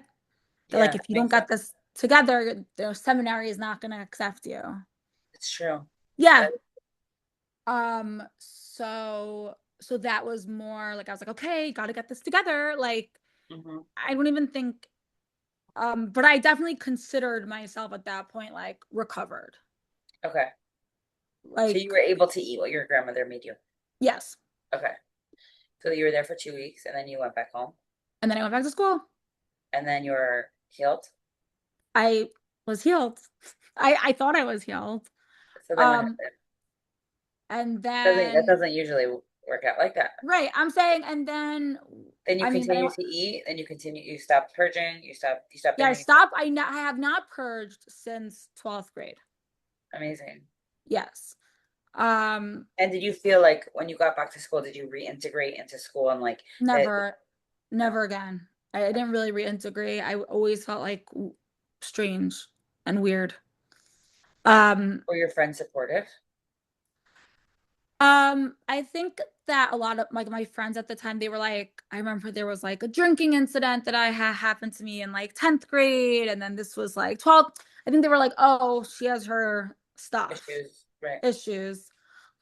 that Yeah, like that if you don't makes sense. get this together, the seminary is not going to accept you. It's true. Yeah. That, So that was more like I was like, okay, got to get this together. Like mhm. I don't even think but I definitely considered myself at that point like recovered. Okay. So you Like were able to eat what your grandmother made you. yes. Okay. So you were there for 2 weeks and then you went back home And then I went back to school. and then you were healed. I was healed. I thought I was healed. So then what Um happened? and That then doesn't usually work out like that. right, I'm saying and then Then you I mean, continue to eat, then you stop purging, you stop yeah, I binging. stopped. I have not purged since 12th grade. Amazing. Yes. Um And did you feel like when you got back to school, did you reintegrate into school and like that? Never, No. never again. I didn't really reintegrate. I always felt like strange and weird. Um, Were your friends supportive? I think that a lot of like my friends at the time, they were like, I remember there was like a drinking incident that I had happened to me in like 10th grade, and then this was like 12th. I think they were like, oh, she has her stuff, Issues, right? issues.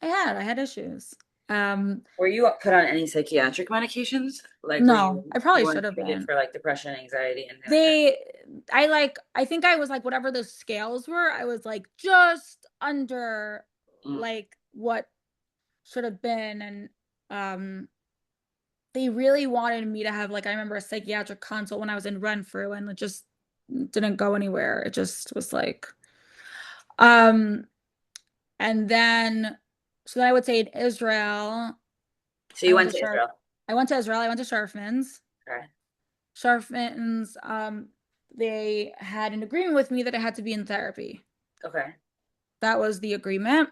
I had issues. Um, Were you put on any psychiatric medications? Like were no, you I you probably should weren't have treated been. for like depression, anxiety, anything like that? They I think I was like whatever the scales were, I was like just under Mm. like what should have been and um they really wanted me to have like I remember a psychiatric consult when I was in Renfrew and it just didn't go anywhere. It just was like um and then so then I would say in Israel, So I you went went to to Israel. I went to Sharfman's. Okay. Sharfman's they had an agreement with me that I had to be in therapy. Okay. That was the agreement.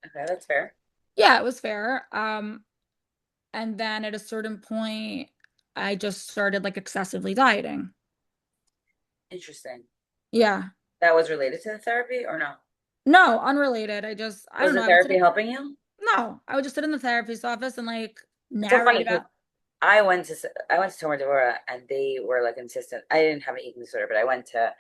Okay, that's fair. Yeah, it was fair. And then at a certain point, I just started like excessively dieting. Interesting. Yeah. That was related to the therapy or no? No, unrelated. I Was don't know. the I would sit therapy in, helping you? no, I would just sit in the therapist's office and like It's so narrate funny because about. I went to Tomar Devora and they were like insistent. I didn't have an eating disorder, but I went to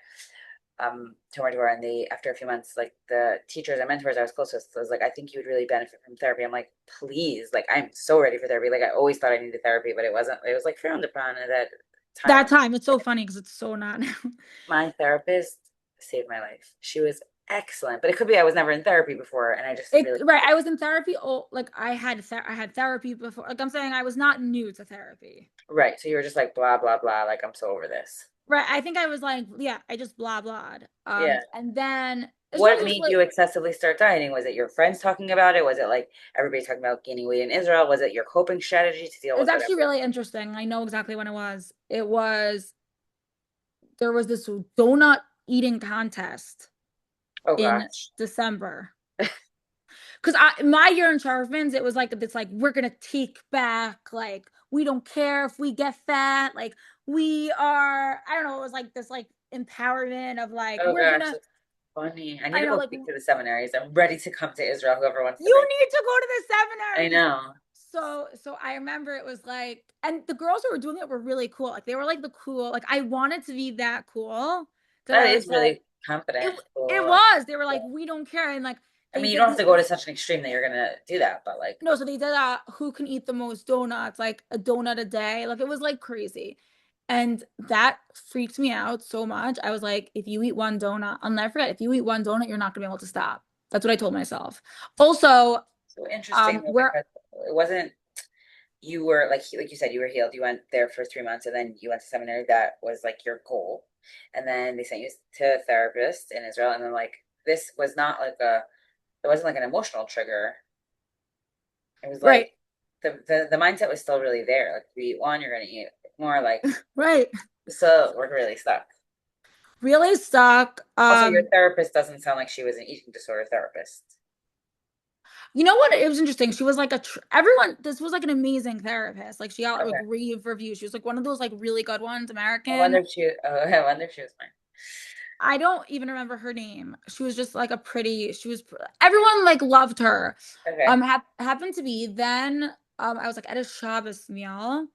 Tomar Devora and they after a few months, like the teachers and mentors I was close with was like, I think you would really benefit from therapy. I'm like, please, like I'm so ready for therapy. Like I always thought I needed therapy, but it was like frowned upon at that time. That time, it's so funny because it's so not now. My therapist saved my life. She was excellent, but it could be I was never in therapy before and I just It really right. I was in therapy. Oh, like I had therapy before. Like I'm saying, I was not new to therapy. right. So you were just like blah blah blah, like I'm so over this. Right. I think I was like, yeah, I just blah blahed. Yeah. And then it's What just made like you excessively start dieting? Was it your friends talking about it? Was it like everybody talking about gaining weight in Israel? Was it your coping strategy to deal it's with actually whatever? really interesting. I know exactly when it was. It was there was this donut eating contest Oh in gosh. December. Because I my year in Charvins, it was like it's like we're gonna take back, like we don't care if we get fat, like we are, I don't know, it was like this like empowerment of like Oh we're gosh, gonna, that's funny. I need I to know, go like speak to the seminaries. I'm ready to come to Israel, whoever wants to bring. you need to go to the I seminaries. know. So I remember it was like, and the girls who were doing it were really cool. Like they were like the cool, like I wanted to be that cool because That I was is like, really confident. it Cool. was. They were Yeah. like, we don't care, and like I they mean, you don't did have the to go to such an extreme that you're gonna do that, but like, no, so they did who can eat the most donuts, like a donut a day. Like it was like crazy. And that freaked me out so much. I was like, if you eat one donut, I'll never forget, if you eat one donut, you're not gonna be able to stop. That's what I told myself. Also, so interesting though, where because it wasn't you were like you said, you were healed. You went there for 3 months, and then you went to seminary. That was like your goal, and then they sent you to a therapist in Israel, and then like this was not like a it wasn't like an emotional trigger. It was right. like the mindset was still really there. Like if you eat one, you're gonna eat. more like, Right. so we're really stuck. Really stuck. Also, your therapist doesn't sound like she was an eating disorder therapist. You know what? It was interesting. She was like everyone, this was like an amazing therapist. Like she got like Okay. rave reviews. She was like one of those like really good ones, I wonder American. if she, oh, I wonder if she was mine. I don't even remember her name. She was just like everyone like loved her. Okay. Happened to be then I was like at a Shabbos meal,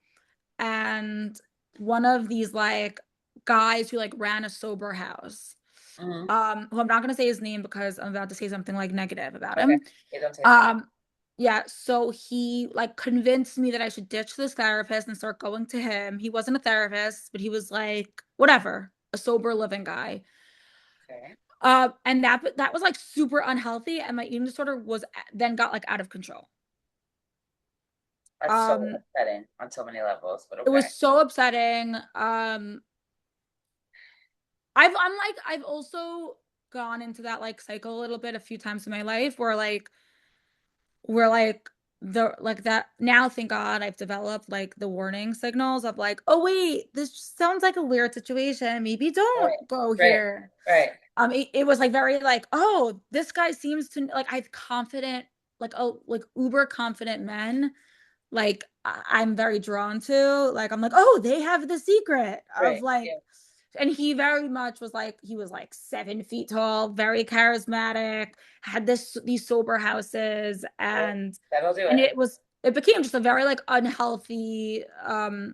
and one of these like guys who like ran a sober house, Hmm. who I'm not gonna say his name because I'm about to say something like negative about Okay. him. You don't say his name. Um, yeah, so he like convinced me that I should ditch this therapist and start going to him. He wasn't a therapist, but he was like whatever, a sober living guy. Okay. And that was like super unhealthy, and my eating disorder was then got like out of control. That's so Um, upsetting on so many levels, but it okay. was so upsetting. I've also gone into that like cycle a little bit a few times in my life where like the like that now, thank God, I've developed like the warning signals of like, oh wait, this sounds like a weird situation, maybe Right. don't go Right. here. Right. It was like very like, oh, this guy seems to like, I've confident, like, oh, like uber confident men, like I'm very drawn to. Like I'm like, oh, they have the secret of Right. like, Yeah. and he very much was like, he was like 7 feet tall, very charismatic, had these sober houses, Right. and That'll do it. it became just a very like unhealthy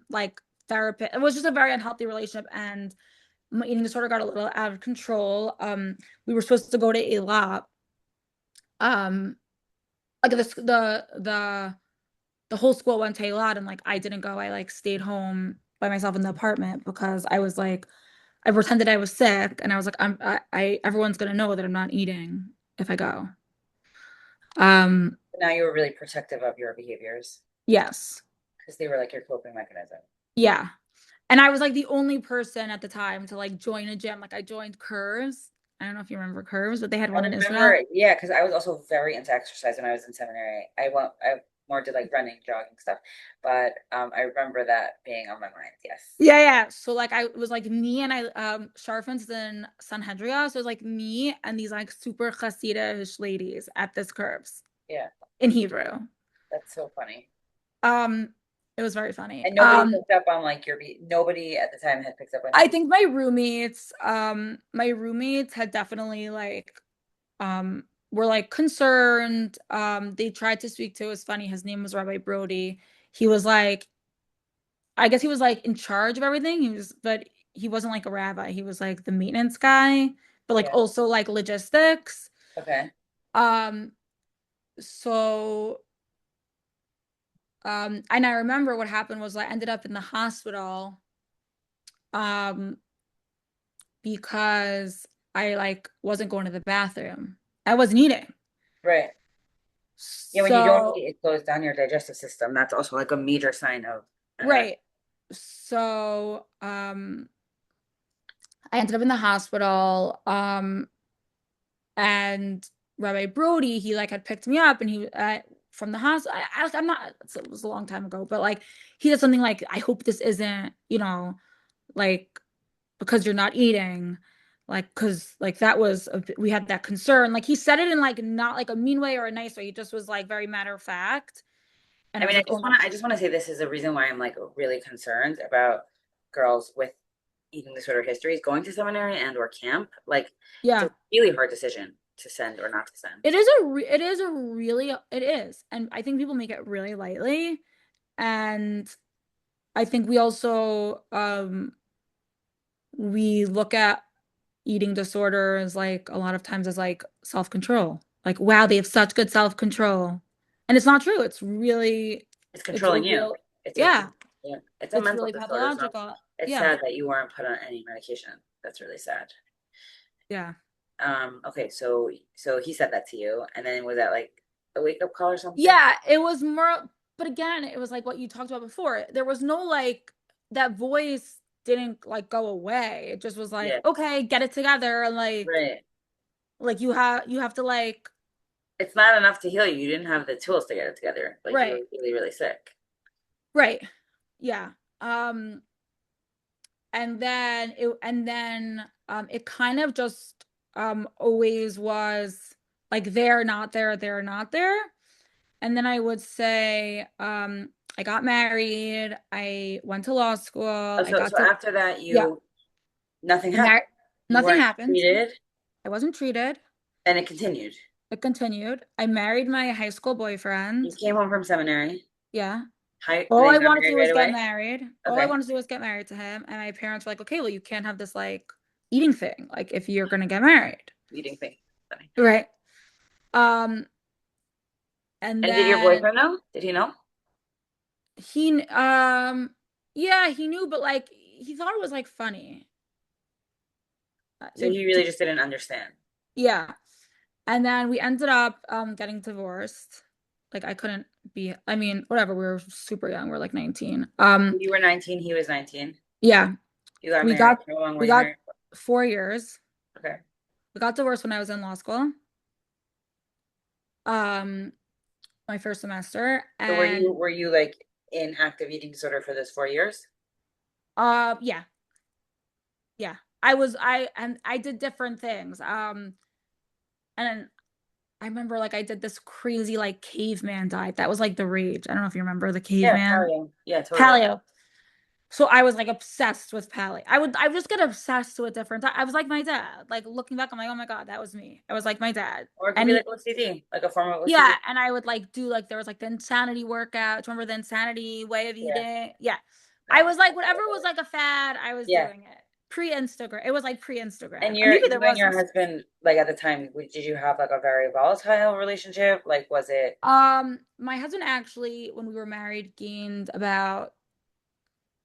like therapist. It was just a very unhealthy relationship, and my eating disorder got a little out of control. We were supposed to go to a lot. Um, like the whole school went to a lot, and like I didn't go. I like stayed home by myself in the apartment because I was like, I pretended I was sick, and I was like, everyone's gonna know that I'm not eating if I go. Um, Now you were really protective of your behaviors yes, because they were like your coping mechanism. yeah, and I was like the only person at the time to like join a gym. Like I joined Curves. I don't know if you remember Curves, but they had I one in remember, Israel. yeah, because I was also very into exercise when I was in seminary. I more did like running, jogging stuff, but I remember that being on my mind. Yes. Yeah, yeah. So like I it was like me and I Sharfen's in Sanhedria. So it was like me and these like super Hasidish ladies at this Curves Yeah, in Hebrew. that's so funny. Um, it was very funny. And nobody picked up on like nobody at the time had picked up on I you. think my roommates had definitely like were like concerned. They tried to speak to, it was funny, his name was Rabbi Brody. He was like, I guess he was like in charge of everything. But he wasn't like a rabbi. He was like the maintenance guy, but like Yeah. also like logistics. Okay. Um, so and I remember what happened was I ended up in the hospital um because I like wasn't going to the bathroom. I wasn't eating. Right. Yeah, when you don't So eat, it slows down your digestive system. That's also like a major sign of anorexia. right. So I ended up in the hospital. And Rabbi Brody, he like had picked me up, and he from the hospital. I'm not. It was a long time ago, but like he said something like, "I hope this isn't, like because you're not eating, like because like that was we had that concern." Like he said it in like not like a mean way or a nice way. He just was like very matter of fact, and I I was mean, like, "Oh my, I just want to say this is a reason why I'm like really concerned about girls with eating disorder histories going to seminary and or camp. Like, it's a yeah." really hard decision to send or not to send. It is, and I think people make it really lightly, and I think we also we look at eating disorders like a lot of times as like self-control. Like, wow, they have such good self-control. And it's not true. It's It's a controlling you. real, It's a yeah, yeah, it's a it's mental really disorder. So pathological. it's Yeah. sad that you weren't put on any medication. That's really sad. Yeah. Okay, so he said that to you, and then was that like a wake up call or something? Yeah, it was more, but again, it was like what you talked about before. There was no like that voice didn't like go away. It just was like, Yeah, okay, get it together. And right. like you have to like, It's not enough to heal you. You didn't have the tools to get it together. Like you right, were really, really sick. right. Yeah. Um, it kind of just always was like they're not there, they're not there. And then I would say I got married, I went to law school, Oh, I so got to after that, yeah, nothing I married, happened. You nothing weren't happened. treated, I wasn't treated. and it continued. It continued. I married my high school You boyfriend. came home from seminary. Yeah. Hi, and All then I you got wanted to married do right was get away. married. All I Okay. wanted to do was get married to him. And my parents were like, okay, well, you can't have this like eating thing, like if you're gonna get married. Eating thing. Funny. Right. Um, and And did your then boyfriend know? Did he know? he yeah, he knew, but like he thought it was like funny. So he really just didn't understand. Yeah. And then we ended up getting divorced. Like I couldn't be, I mean, whatever, we were super young, we are like 19. You were 19, he was 19. Yeah, You got we married. got How long were we you got married 4 years. for? Okay. We got divorced when I was in law school. Um, my first semester. So And were you like in active eating disorder for those 4 years? yeah, yeah. I did different things. And I remember like I did this crazy like caveman diet. That was like the rage. I don't know if you remember the Yeah, caveman. paleo. Yeah, totally. Paleo. So I was like obsessed with paleo. I would just get obsessed to a different time. I was like my dad. Like looking back, I'm like, oh my God, that was me. I was like my dad. Or it could And be he like OCD, like a form of Yeah, OCD. and I would like do like there was like the insanity workout. Do you remember the insanity way of Yeah. eating? Yeah. I No. was like whatever was like a fad, I was Yeah. doing it. Pre-Instagram. It was like And pre-Instagram. And maybe there you and was your Inst husband, like at the time, did you have like a very volatile relationship? Like, was it my husband actually when we were married gained about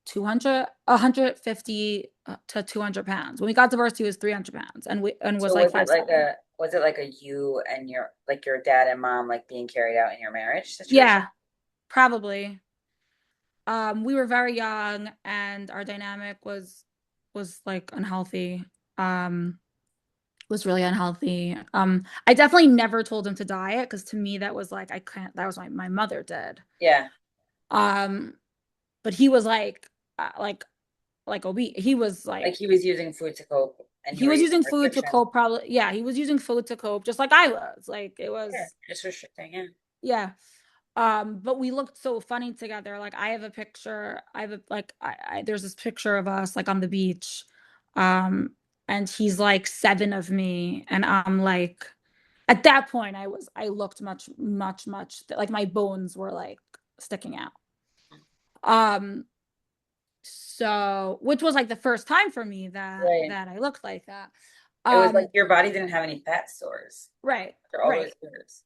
200 150 to 200 pounds. When we got divorced he was 300 pounds and was so like 5'7". was it like a you and your dad and mom like being carried out in your marriage situation? Yeah, probably. We were very young and our dynamic was like unhealthy. Was really unhealthy. I definitely never told him to diet because to me that was like I can't that was my mother did. Yeah. Um, but he was like obese. He was Like like he was using food to cope and you he were was using using food to restriction. cope probably yeah, he was using food to cope just like I was. Like it Yeah, was just restricting, yeah. yeah. But we looked so funny together. Like I have a picture, I have a like there's this picture of us like on the beach. Um, and he's like 7 of me, and I'm like at that point I looked much like my bones were like sticking out. Um, so which was like the first time for me Right. that I looked like that. It was like Um, your body didn't have any fat stores right, after all those right. years.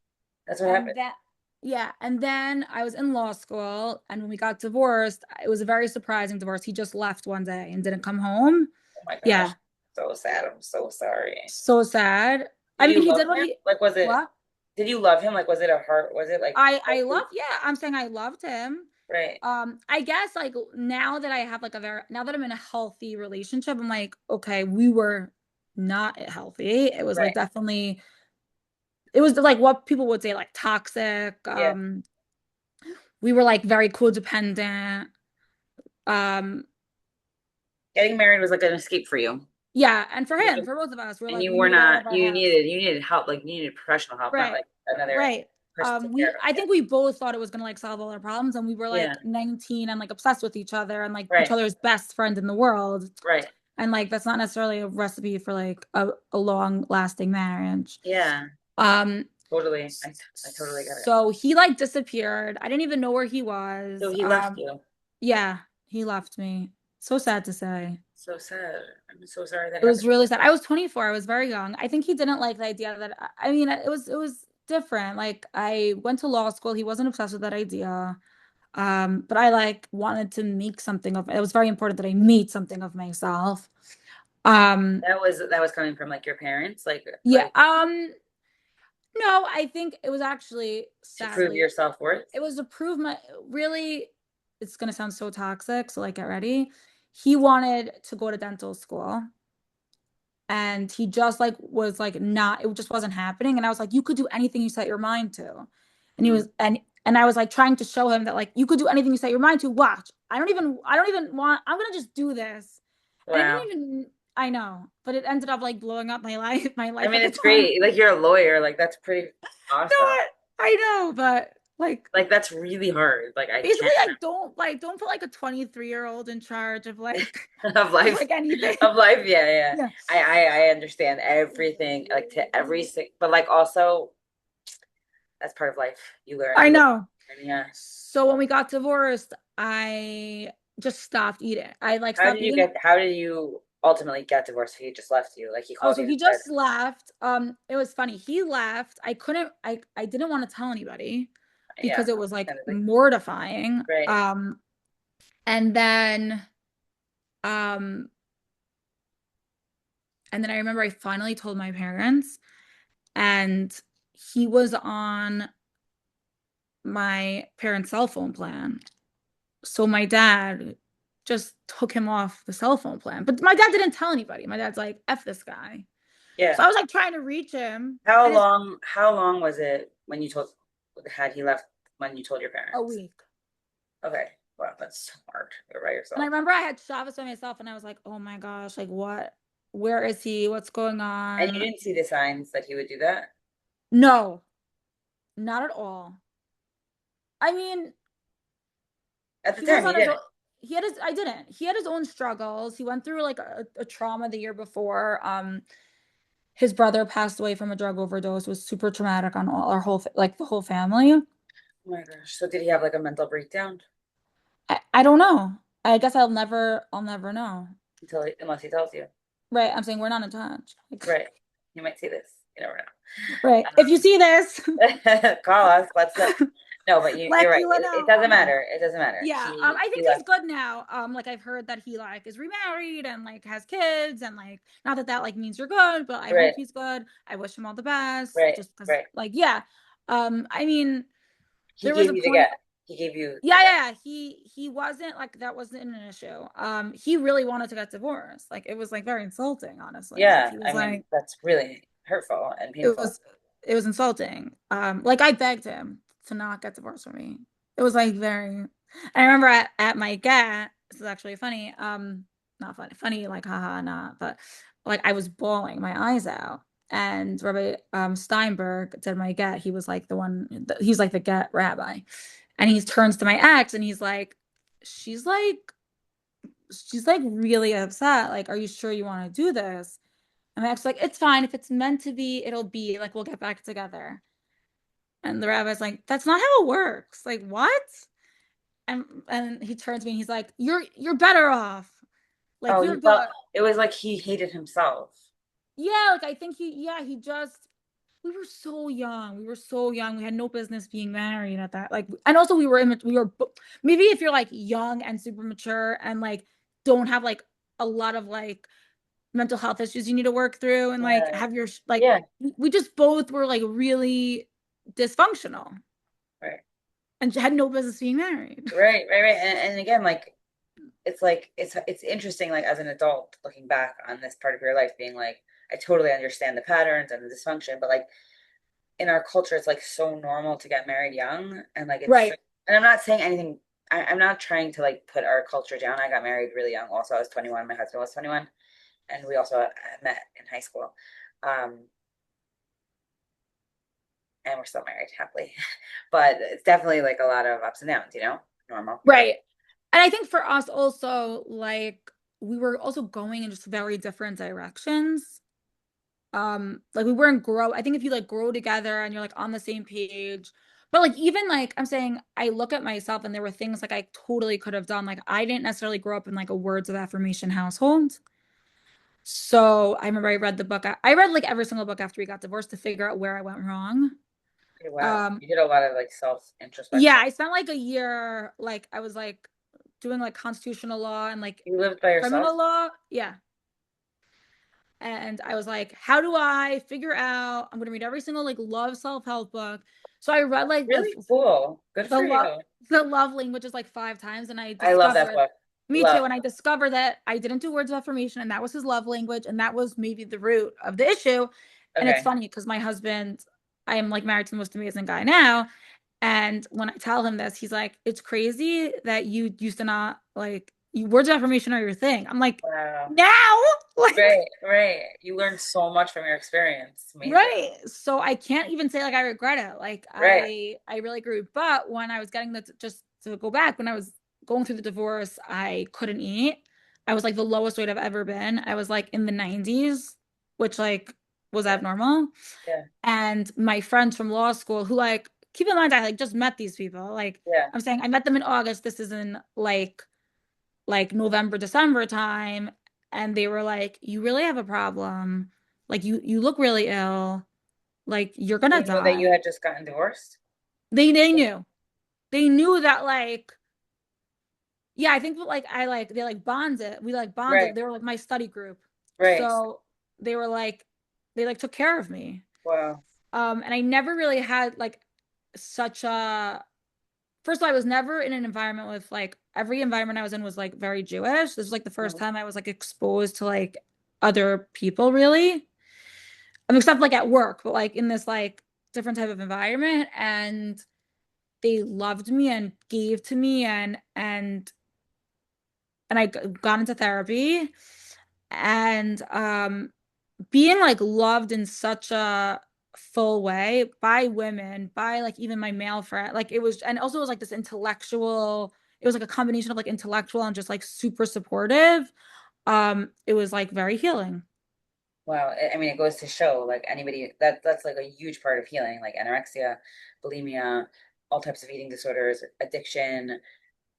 That's what And happened. that yeah, and then I was in law school and when we got divorced, it was a very surprising divorce. He just left one day and didn't come home. Oh my Yeah, gosh. So sad. I'm so sorry. so sad. I Did mean, you he love did what him? he Like, what? did you love him? Like, was it a heart? Was it like I love heartbeat? yeah, I'm saying I loved him. Right. I guess like now that I have like a very now that I'm in a healthy relationship, I'm like, okay, we were not healthy. It was like Right. definitely it was like what people would say like toxic. Yeah. We were like very codependent. Um, Getting married was like an escape for you. yeah, and for him, You- for both of us, we're And like you we were need to get out not, of our house. you needed help. Like, you needed professional help, not Right. like another Right. person to take care We of I it. think we both thought it was gonna like solve all our problems and we were Yeah. like 19 and like obsessed with each other and like each Right. other's best friend in the world. Right. And like that's not necessarily a recipe for like a long lasting marriage. Yeah. Um Totally. I totally get it. so he like disappeared. I didn't even know where he So was. he left you. Yeah, he left me. So sad to say. So sad. I'm so sorry that It was happened. really sad. I was 24. I was very young. I think he didn't like the idea that I mean, it was different. Like I went to law school. He wasn't obsessed with that idea. But I like wanted to make something of it. It was very important that I made something of myself. Um, That was coming from like your parents, yeah. like No, I think it was actually to prove sadly your self-worth. it was to prove my really it's gonna sound so toxic, so like get ready. He wanted to go to dental school and he just like was like not it just wasn't happening and I was like you could do anything you set your mind to and he Mm. was and And I was like trying to show him that like you could do anything you set your mind to. Watch. I don't even want, I'm gonna just do this. And I Wow. didn't even, I know, but it ended up like blowing up my life, my I life mean, at the it's time. great. Like you're a lawyer. Like that's pretty No, awesome. I know, but like Like that's really hard. Like I basically can't don't put like a 23-year-old in charge of like of of life. like anything. Of life. Yeah, yeah. Yeah. I understand everything. Like to but like also that's part of life. I You learn. know. And yeah. So when we got divorced, I just stopped eating. I like stopped eating. How did you ultimately get divorced? He just left you. Like he Oh, called so you and he said, just left. It was funny. He left. I didn't want to tell anybody yeah, because it was like understandably. mortifying. Right. And then um and then I remember I finally told my parents, and he was on my parents' cell phone plan. So my dad just took him off the cell phone plan. But my dad didn't tell anybody. My dad's like, F this guy. So Yeah. I was like trying to reach him. And it's How long was it when you told had he left when you told your a parents? week. Okay. Wow, that's so hard. You're by And I yourself. remember I had Shabbos by myself and I was like, oh my gosh, like what? Where is he? What's going And you on? didn't see the signs that he would do that No, not at all. I mean, at the he was time. You on his didn't. own. I didn't. He had his own struggles. He went through like a trauma the year before. His brother passed away from a drug overdose. It was super traumatic on all our like the whole family. Oh my gosh. So did he have like a mental breakdown I don't know. I guess I'll never know. unless he tells you? Right. I'm saying we're not in touch. Like, Right. You might see this. You never right. If you know. see this, Call us. Let's know. No, but you're let right. Gila It know. doesn't matter. It doesn't matter. Yeah. I He think he's left. good now. Like I've heard that he like is remarried and like has kids and like not that that like means you're good, but I hope Right. he's good. I wish him all the best. Right. Just because Right. like yeah. I mean, He there was gave a you the point. get. He gave you the Yeah, get. yeah. He wasn't like that wasn't an issue. He really wanted to get divorced. Like it was like very insulting, honestly. Like Yeah. he I was mean, like that's really hurtful and it painful. was it was insulting. Like I begged him to not get divorced from me. It was like very I remember at my get, this is actually funny, not funny, funny like haha not, but like I was bawling my eyes out. And Rabbi Steinberg did my get. He was like the one, he's like the get rabbi. And he turns to my ex and he's like, she's like, she's like really upset. Like, are you sure you want to do this? And my ex was like, it's fine. If it's meant to be, it'll be like we'll get back together. And the rabbi's like, that's not how it works. Like, what? And he turns to me and he's like, you're better off. Like Oh, you're he felt good. it was like he hated himself. Yeah, like I think he just we were so young. We were so young. We had no business being married at that. Like, and also we were maybe if you're like young and super mature and like don't have like a lot of like mental health issues you need to work through and like Yeah. have your like Yeah. we just both were like really dysfunctional Right. and had no business being married. Right. And again, like it's interesting, like as an adult looking back on this part of your life, being like, I totally understand the patterns and the dysfunction, but like in our culture, it's like so normal to get married young, and like it's. Right. And I'm not saying anything. I'm not trying to like put our culture down. I got married really young. Also, I was 21. My husband was 21, and we also met in high school. Um, and we're still married happily, but it's definitely like a lot of ups and downs. Normal. Right. And I think for us also, like we were also going in just very different directions. Like we weren't grow. I think if you like grow together and you're like on the same page, but like even like I'm saying, I look at myself and there were things like I totally could have done. Like I didn't necessarily grow up in like a words of affirmation household. So I remember I read the book. I read like every single book after we got divorced to figure out where I went wrong. Okay, wow, Um, you did a lot of like self yeah, introspection. I spent like a year, like I was like doing like constitutional law and like You lived by yourself? criminal law. Yeah. And I was like, how do I figure out? I'm gonna read every single like love self-help book. So I read like Really cool. Good the for love you. the love languages like 5 times, and I I love that discovered book. me Love. too, and I discovered that I didn't do words of affirmation, and that was his love language, and that was maybe the root of the issue. And it's Okay. funny because my husband, I am like married to the most amazing guy now, And when I tell him this, he's like, it's crazy that you used to not like words of affirmation are your thing. I'm like, Wow. now? Like, Right, right. You learned so much from your experience. Amazing. right. So I can't even say like I regret it. Like Right. I really agree. But when I was getting the just to go back, when I was going through the divorce, I couldn't eat. I was like the lowest weight I've ever been. I was like in the 90s, which like was Yeah, abnormal. yeah, And my friends from law school who like keep in mind I like just met these people. Like yeah. I'm saying I met them in August. This is in like November, December time. And they were like, you really have a problem. Like you look really ill. Like you're They gonna knew that you die. had just gotten divorced. They knew. They knew that like yeah, I think like I like they like bonded. We like Right, bonded. They were like my study group. right. So they were like they like took care of me. Wow. And I never really had like such a first of all, I was never in an environment with like every environment I was in was like very Jewish. This was like the first Mhm. time I was like exposed to like other people really. I mean, except like at work, but like in this like different type of environment. And they loved me and gave to me and I got into therapy and being like loved in such a full way by women, by like even my male friend. Like it was, and also it was like this intellectual, it was like a combination of like intellectual and just like super supportive. It was like very healing. Wow. I mean, it goes to show like anybody that's like a huge part of healing, like anorexia, bulimia, all types of eating disorders, addiction,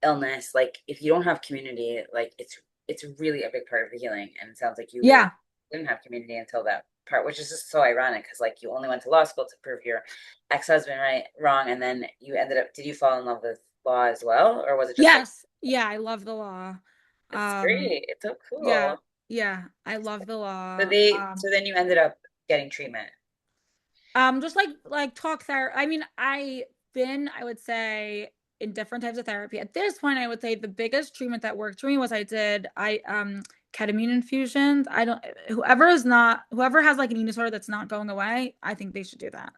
illness. Like if you don't have community, like it's really a big part of the healing. And it sounds like you really Yeah. didn't have community until that part, which is just so ironic because like you only went to law school to prove your ex-husband right wrong, and then you ended up did you fall in love with law as well, or was it just like Yes. Yeah. I love the law. it's Um, great, it's so yeah. cool. Yeah. I love the So law. they so then you ended up getting treatment. Just like talk therapy. I mean, I would say in different types of therapy. At this point, I would say the biggest treatment that worked for me was I ketamine infusions. I don't whoever has like an eating disorder that's not going away, I think they should do that.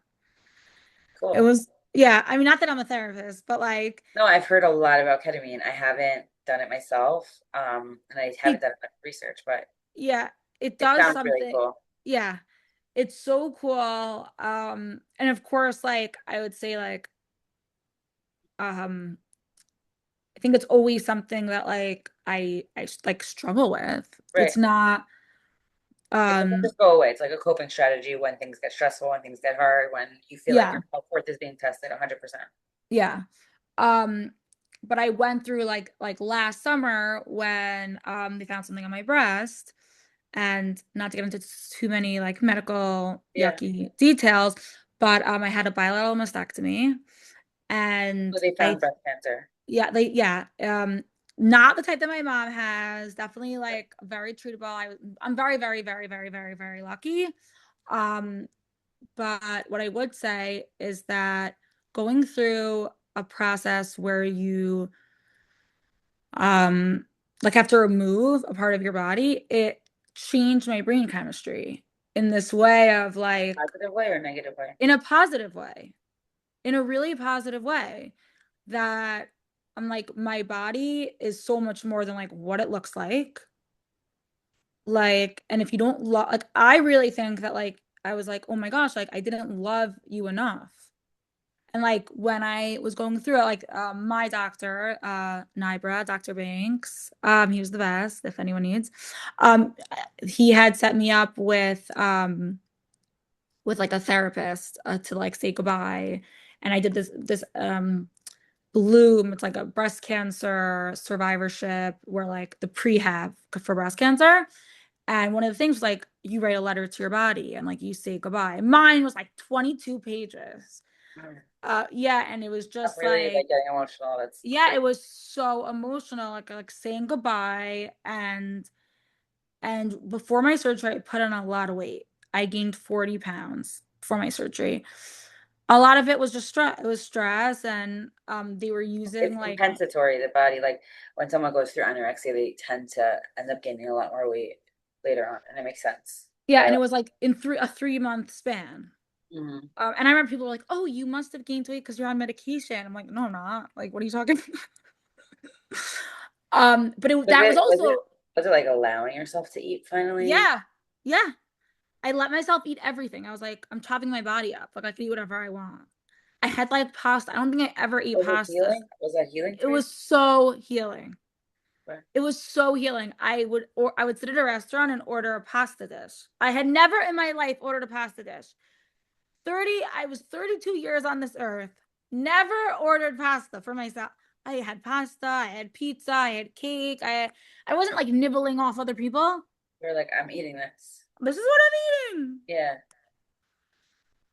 It Cool. was yeah, I mean not that I'm a therapist, but like No, I've heard a lot about ketamine. I haven't done it myself, and I haven't it done much research, but yeah, it it does sounds really something. cool. Yeah, it's so cool. And of course, like I would say um I think it's always something that like I like struggle with. Right. It's not It doesn't um just go away. It's like a coping strategy when things get stressful, when things get hard, when you feel like yeah, your self-worth is being tested 100%. yeah. Um but I went through like last summer when they found something on my breast and not to get into too many like medical Yeah. yucky details, but I had a bilateral mastectomy So and they I found breast cancer. yeah not the type that my mom has, definitely like very treatable. I'm very very very very very very lucky. Um, but what I would say is that going through a process where you um like have to remove a part of your body, it changed my brain chemistry in this way of like Positive way or negative way? in a positive way, in a really positive way that I'm like my body is so much more than like what it looks like. Like, and if you don't love, like, I really think that, like, I was like, oh my gosh, like, I didn't love you enough. And like, when I was going through it, like, my doctor, Nibra, Dr. Banks, he was the best, if anyone needs. Um, he had set me up with like a therapist, to like say goodbye. And I did this Bloom, it's like a breast cancer survivorship where like the prehab for breast cancer. And one of the things was like you write a letter to your body and like you say goodbye. Mine was like 22 pages. Mm. Yeah, and it was I'm just really like like getting emotional. That's yeah, great. it was so emotional, like saying goodbye and before my surgery, I put on a lot of weight. I gained 40 pounds before my surgery. A lot of it was just stress. It was stress, and they were using It's like compensatory. The body, like when someone goes through anorexia, they tend to end up gaining a lot more weight later on, and it makes sense. yeah, But I and it like, was like in a 3 month span. Hmm. And I remember people were like, "Oh, you must have gained weight because you're on medication." I'm like, "No, I'm not. Like, what are you talking about?" But Was that was it was it also, was it like allowing yourself to eat finally? yeah, yeah. I let myself eat everything. I was like, I'm chopping my body up. Like I can eat whatever I want. I had like pasta. I don't think I ever ate Was it pasta. healing? Was that healing It for you? was so healing. Or- It was so healing. I would sit at a restaurant and order a pasta dish. I had never in my life ordered a pasta dish. I was 32 years on this earth. Never ordered pasta for myself. I had pasta, I had pizza, I had cake. I wasn't like nibbling off other people. You're like, I'm eating this. This is what I'm eating. Yeah.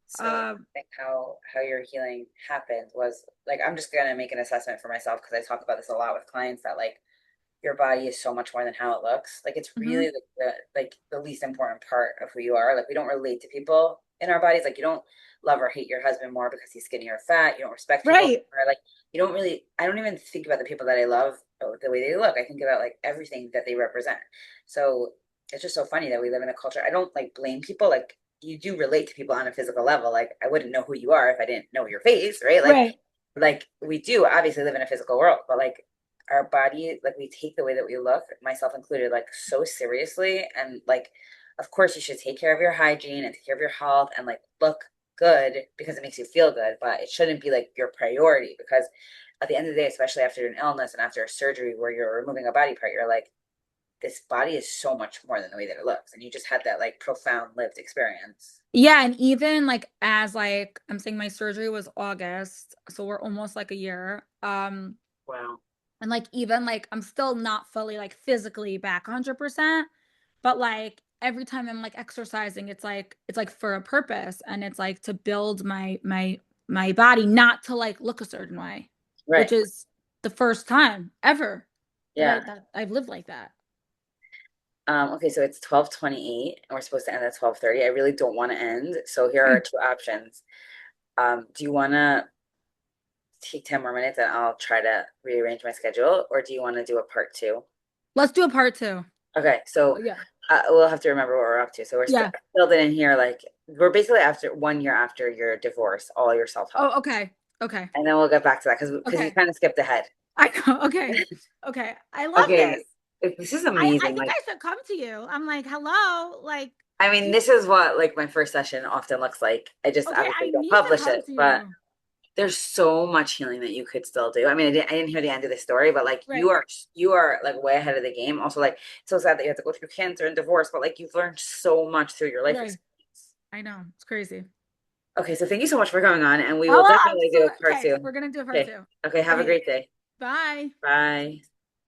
So I Uh, think how your healing happened was like I'm just gonna make an assessment for myself because I talk about this a lot with clients that like your body is so much more than how it looks. Like it's really mhm. like the least important part of who you are. Like we don't relate to people in our bodies. Like you don't love or hate your husband more because he's skinny or fat. You don't respect people Right. more. Like you don't really. I don't even think about the people that I love the way they look. I think about like everything that they represent. So it's just so funny that we live in a culture. I don't like blame people. Like you do relate to people on a physical level. Like I wouldn't know who you are if I didn't know your face, right? Right. Like we do obviously live in a physical world, but like our body, like we take the way that we look, myself included, like so seriously. And like, of course, you should take care of your hygiene and take care of your health and like look good because it makes you feel good, but it shouldn't be like your priority because at the end of the day, especially after an illness and after a surgery where you're removing a body part, you're like, this body is so much more than the way that it looks. And you just had that like profound lived experience. Yeah, and even like as like I'm saying my surgery was August, so we're almost like a year. Wow. And like even like I'm still not fully like physically back 100%, but like every time I'm like exercising, it's like for a purpose and it's like to build my body, not to like look a certain way, which Right. is the first time ever Yeah. that I've lived like that. Okay, so it's 12:28 and we're supposed to end at 12:30. I really don't want to end. So here are Okay. two options. Do you want to take 10 more minutes and I'll try to rearrange my schedule, or do you want to do a part two? Let's do a part two. Okay, so Yeah. we'll have to remember what we're up to. So we're Yeah. still in here, like we're basically after 1 year after your divorce, all your self-help. Oh, okay. Okay. And then we'll get back to that because you Okay. kind of skipped ahead. I know. Okay. Okay. I love this. Okay, this is I amazing. think Like, I should come to you. I'm like, hello. Like, I mean, this is what like my first session often looks like. I just okay, obviously I don't need to publish come it, to but you. there's so much healing that you could still do. I mean, I didn't hear the end of the story, but like Right. you are like way ahead of the game. Also, like it's so sad that you have to go through cancer and divorce, but like you've learned so much through your life Right. experience. I know. It's crazy. Okay, so thank you so much for coming on, and we will Hello. I'm definitely do so a part okay. two. We're gonna do a part Okay. two. Okay, have a Okay. great day. Bye. Bye.